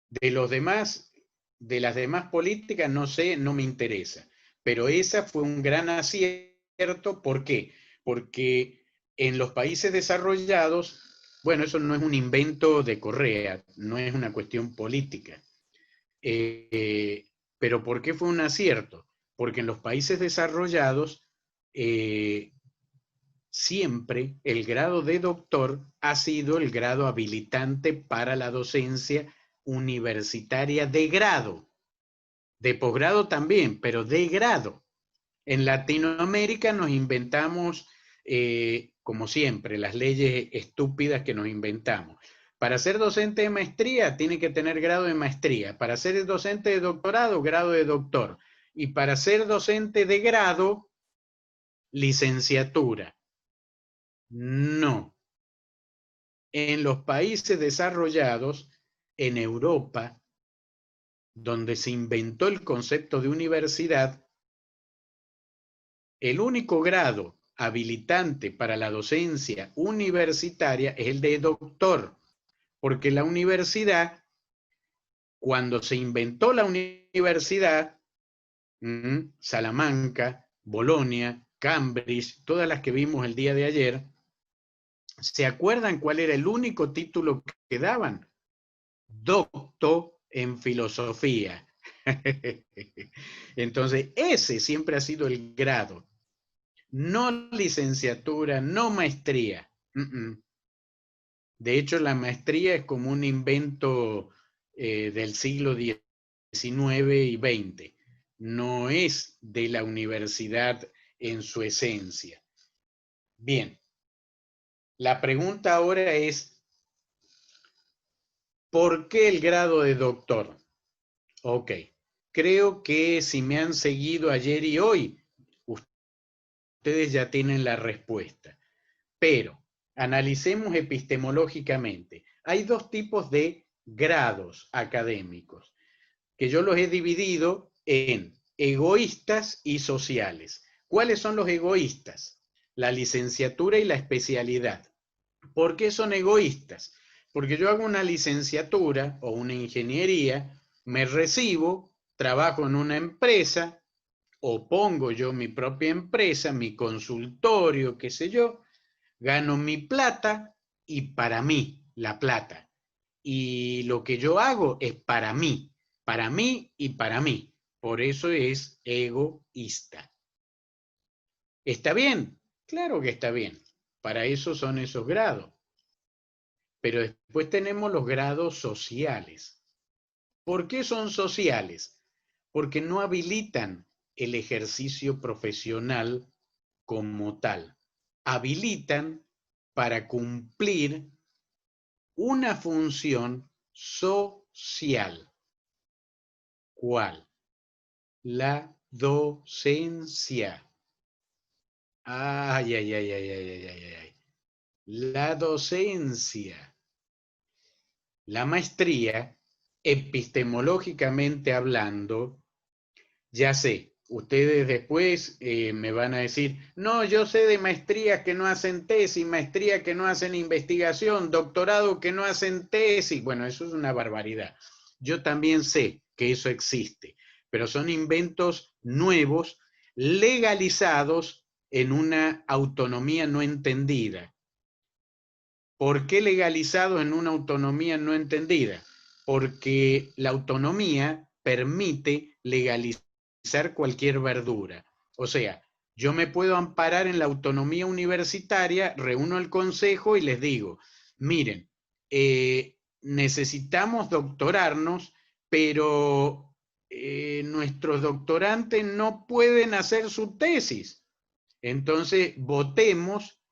De los demás, de las demás políticas, no sé, no me interesa, pero esa fue un gran acierto. ¿Por qué? Porque en los países desarrollados, bueno, eso no es un invento de Correa, no es una cuestión política. Pero ¿por qué fue un acierto? Porque en los países desarrollados siempre el grado de doctor ha sido el grado habilitante para la docencia universitaria de grado. De posgrado también, pero de grado. En Latinoamérica nos inventamos, como siempre, las leyes estúpidas que nos inventamos. Para ser docente de maestría, tiene que tener grado de maestría. Para ser docente de doctorado, grado de doctor. Y para ser docente de grado, licenciatura. No. En los países desarrollados, en Europa, donde se inventó el concepto de universidad, el único grado habilitante para la docencia universitaria es el de doctor, porque la universidad, cuando se inventó la universidad, Salamanca, Bolonia, Cambridge, todas las que vimos el día de ayer, ¿se acuerdan cuál era el único título que daban? Doctor en filosofía. Entonces, ese siempre ha sido el grado. No licenciatura, no maestría. De hecho, la maestría es como un invento del siglo XIX y XX. No es de la universidad en su esencia. Bien. La pregunta ahora es, ¿por qué el grado de doctor? Ok. Creo que si me han seguido ayer y hoy, ustedes ya tienen la respuesta. Pero analicemos epistemológicamente. Hay dos tipos de grados académicos, que yo los he dividido en egoístas y sociales. ¿Cuáles son los egoístas? La licenciatura y la especialidad. ¿Por qué son egoístas? Porque yo hago una licenciatura o una ingeniería, me recibo, trabajo en una empresa, o pongo yo mi propia empresa, mi consultorio, qué sé yo, gano mi plata y para mí, la plata. Y lo que yo hago es para mí y para mí. Por eso es egoísta. ¿Está bien? Claro que está bien. Para eso son esos grados. Pero después tenemos los grados sociales. ¿Por qué son sociales? Porque no habilitan el ejercicio profesional como tal. Habilitan para cumplir una función social. ¿Cuál? La docencia. Ay, ay, ay, ay, ay, ay, ay, ay. La docencia. La maestría, epistemológicamente hablando, ya sé, ustedes después me van a decir, no, yo sé de maestrías que no hacen tesis, maestrías que no hacen investigación, doctorado que no hacen tesis. Bueno, eso es una barbaridad. Yo también sé que eso existe, pero son inventos nuevos, legalizados en una autonomía no entendida. ¿Por qué legalizado en una autonomía no entendida? Porque la autonomía permite legalizar cualquier verdura. O sea, yo me puedo amparar en la autonomía universitaria, reúno el consejo y les digo, miren, necesitamos doctorarnos, pero nuestros doctorantes no pueden hacer su tesis. Entonces, votemos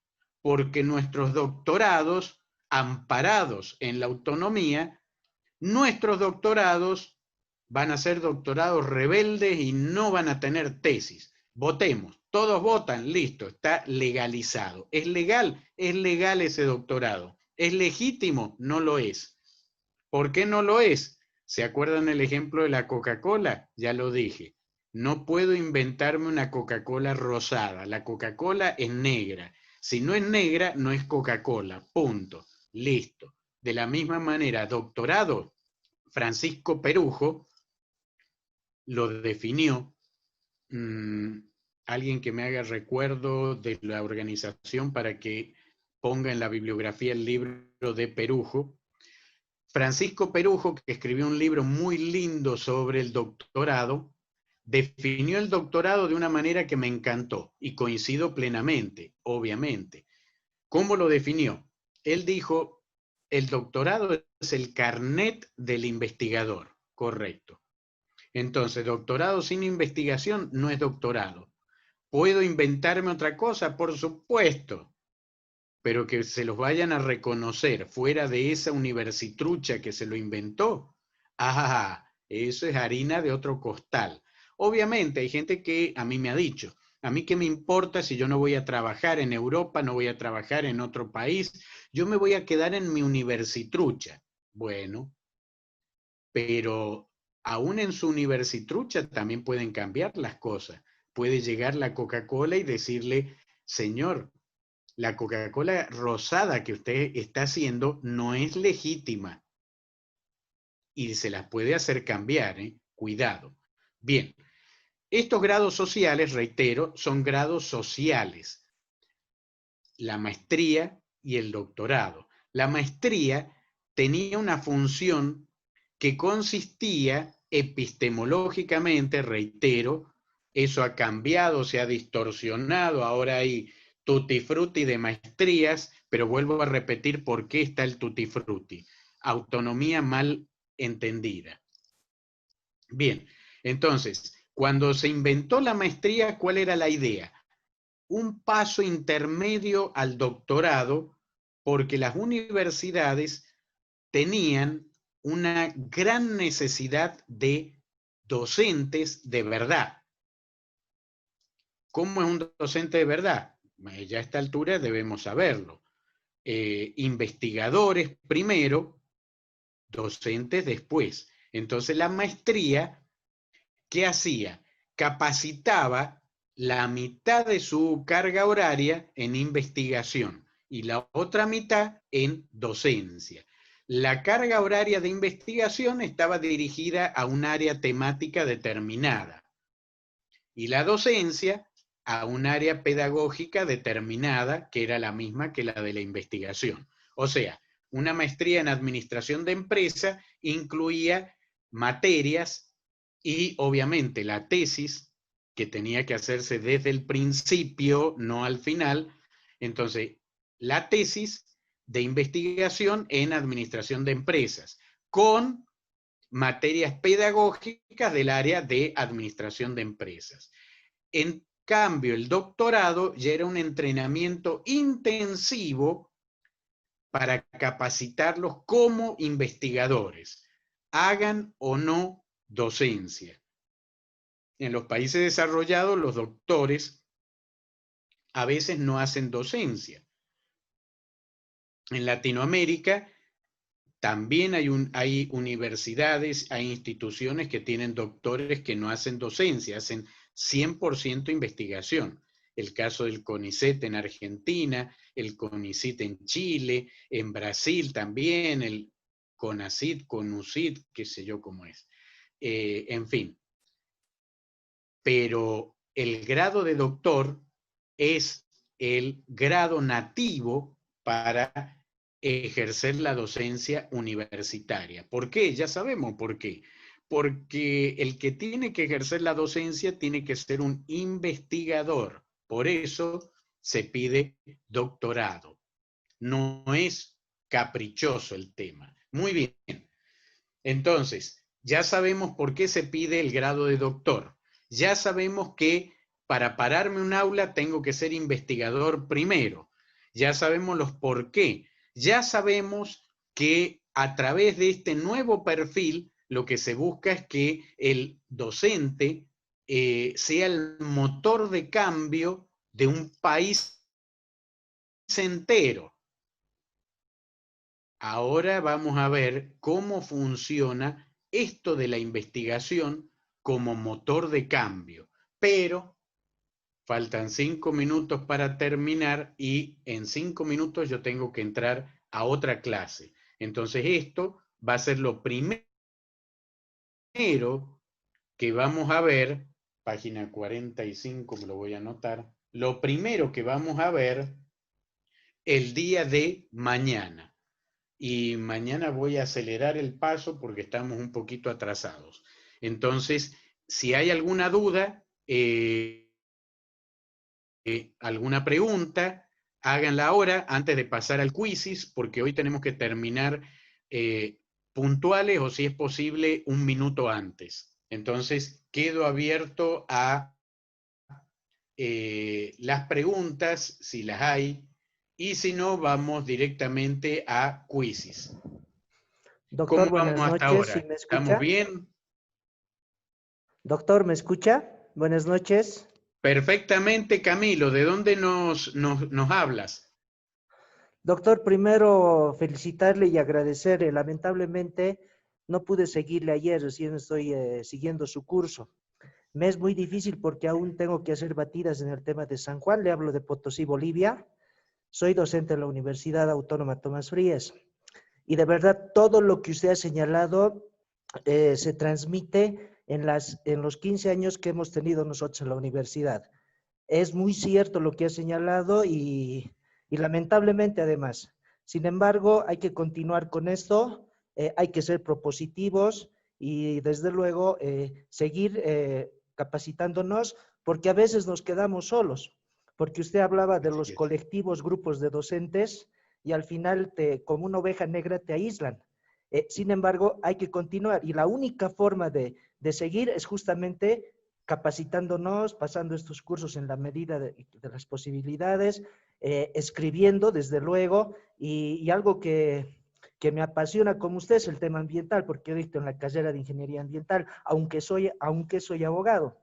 porque nuestros doctorados, amparados en la autonomía, nuestros doctorados van a ser doctorados rebeldes y no van a tener tesis. Votemos, todos votan, listo, está legalizado. ¿Es legal? Es legal ese doctorado. ¿Es legítimo? No lo es. ¿Por qué no lo es? ¿Se acuerdan el ejemplo de la Coca-Cola? Ya lo dije. No puedo inventarme una Coca-Cola rosada. La Coca-Cola es negra. Si no es negra, no es Coca-Cola. Punto. Listo. De la misma manera, doctorado, Francisco Perujo lo definió. Alguien que me haga recuerdo de la organización para que ponga en la bibliografía el libro de Perujo. Francisco Perujo, que escribió un libro muy lindo sobre el doctorado, definió el doctorado de una manera que me encantó y coincido plenamente, obviamente. ¿Cómo lo definió? Él dijo, el doctorado es el carnet del investigador, correcto. Entonces, doctorado sin investigación no es doctorado. ¿Puedo inventarme otra cosa? Por supuesto, pero que se los vayan a reconocer fuera de esa universitrucha que se lo inventó. Ah, eso es harina de otro costal. Obviamente hay gente que a mí me ha dicho, a mí qué me importa si yo no voy a trabajar en Europa, no voy a trabajar en otro país, yo me voy a quedar en mi universitrucha. Bueno, pero aún en su universitrucha también pueden cambiar las cosas. Puede llegar la Coca-Cola y decirle, señor, la Coca-Cola rosada que usted está haciendo no es legítima y se las puede hacer cambiar, ¿eh? Cuidado. Bien, estos grados sociales, reitero, son grados sociales. La maestría y el doctorado. La maestría tenía una función que consistía epistemológicamente, reitero, eso ha cambiado, se ha distorsionado, ahora hay tutti frutti de maestrías, pero vuelvo a repetir por qué está el tutti frutti. Autonomía mal entendida. Bien, entonces, cuando se inventó la maestría, ¿cuál era la idea? Un paso intermedio al doctorado, porque las universidades tenían una gran necesidad de docentes de verdad. ¿Cómo es un docente de verdad? Ya a esta altura debemos saberlo. Investigadores primero, docentes después. Entonces la maestría, ¿qué hacía? Capacitaba la mitad de su carga horaria en investigación y la otra mitad en docencia. La carga horaria de investigación estaba dirigida a un área temática determinada y la docencia a un área pedagógica determinada que era la misma que la de la investigación. O sea, una maestría en administración de empresa incluía materias y obviamente la tesis que tenía que hacerse desde el principio, no al final. Entonces, la tesis de investigación en administración de empresas con materias pedagógicas del área de administración de empresas. En cambio, el doctorado ya era un entrenamiento intensivo para capacitarlos como investigadores, hagan o no docencia. En los países desarrollados, los doctores a veces no hacen docencia. En Latinoamérica también hay universidades, hay instituciones que tienen doctores que no hacen docencia, hacen 100% investigación. El caso del CONICET en Argentina, el CONICIT en Chile, en Brasil también, el CONACYT, CONUCYT, qué sé yo cómo es. En fin. Pero el grado de doctor es el grado nativo para ejercer la docencia universitaria. ¿Por qué? Ya sabemos por qué. Porque el que tiene que ejercer la docencia tiene que ser un investigador. Por eso se pide doctorado. No es caprichoso el tema. Muy bien. Entonces, ya sabemos por qué se pide el grado de doctor. Ya sabemos que para pararme un aula tengo que ser investigador primero. Ya sabemos los por qué. Ya sabemos que a través de este nuevo perfil lo que se busca es que el docente sea el motor de cambio de un país entero. Ahora vamos a ver cómo funciona esto de la investigación como motor de cambio. Pero faltan 5 minutos para terminar y en 5 minutos yo tengo que entrar a otra clase. Entonces esto va a ser lo primero que vamos a ver, página 45, me lo voy a anotar, lo primero que vamos a ver el día de mañana. Y mañana voy a acelerar el paso porque estamos un poquito atrasados. Entonces, si hay alguna duda, alguna pregunta, háganla ahora antes de pasar al quizzes, porque hoy tenemos que terminar puntuales o si es posible 1 minuto antes. Entonces, quedo abierto a las preguntas, si las hay, y si no, vamos directamente a quizzes. Doctor, ¿Cómo buenas vamos hasta noches, ahora? ¿sí me ¿Estamos escucha? bien? Doctor, ¿me escucha? Buenas noches. Perfectamente, Camilo. ¿De dónde nos hablas? Doctor, primero felicitarle y agradecerle. Lamentablemente no pude seguirle ayer, recién estoy siguiendo su curso. Me es muy difícil porque aún tengo que hacer batidas en el tema de San Juan. Le hablo de Potosí, Bolivia. Soy docente en la Universidad Autónoma Tomás Frías. Y de verdad, todo lo que usted ha señalado se transmite en los 15 años que hemos tenido nosotros en la universidad. Es muy cierto lo que ha señalado y lamentablemente además. Sin embargo, hay que continuar con esto, hay que ser propositivos y desde luego seguir capacitándonos porque a veces nos quedamos solos. Porque usted hablaba de los colectivos, grupos de docentes y al final como una oveja negra te aíslan. Sin embargo, hay que continuar y la única forma de seguir es justamente capacitándonos, pasando estos cursos en la medida de las posibilidades, escribiendo desde luego y algo que me apasiona como usted es el tema ambiental, porque he visto en la carrera de Ingeniería Ambiental, aunque soy abogado.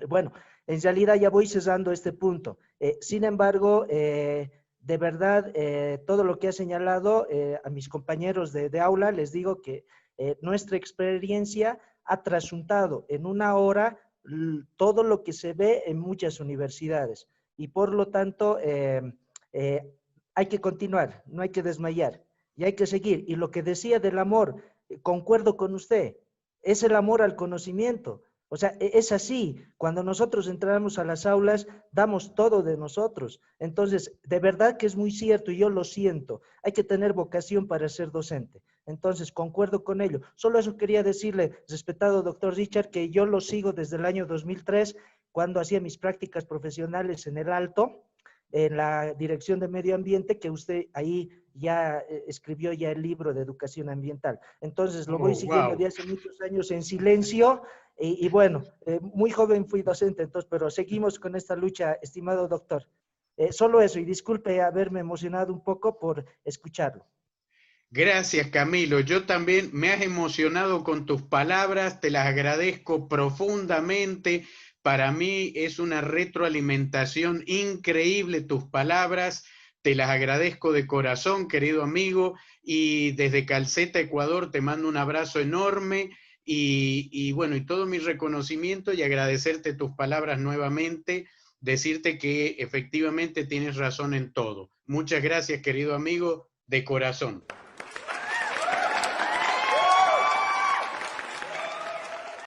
Bueno, en realidad ya voy cesando este punto. Sin embargo, de verdad, todo lo que ha señalado a mis compañeros de aula, les digo que nuestra experiencia ha trasuntado en 1 hora todo lo que se ve en muchas universidades. Y por lo tanto, hay que continuar, no hay que desmayar y hay que seguir. Y lo que decía del amor, concuerdo con usted, es el amor al conocimiento. O sea, es así. Cuando nosotros entramos a las aulas, damos todo de nosotros. Entonces, de verdad que es muy cierto y yo lo siento. Hay que tener vocación para ser docente. Entonces, concuerdo con ello. Solo eso quería decirle, respetado doctor Richard, que yo lo sigo desde el año 2003, cuando hacía mis prácticas profesionales en el Alto, en la Dirección de Medio Ambiente, que usted ahí ya escribió ya el libro de educación ambiental. Entonces, lo voy siguiendo de hace muchos años en silencio. Y bueno, muy joven fui docente, entonces, pero seguimos con esta lucha, estimado doctor. Solo eso, y disculpe haberme emocionado un poco por escucharlo. Gracias, Camilo. Yo también me has emocionado con tus palabras, te las agradezco profundamente Para mí es una retroalimentación increíble tus palabras. Te las agradezco de corazón, querido amigo. Y desde Calceta, Ecuador, te mando un abrazo enorme. Y bueno, y todo mi reconocimiento y agradecerte tus palabras nuevamente. Decirte que efectivamente tienes razón en todo. Muchas gracias, querido amigo, de corazón.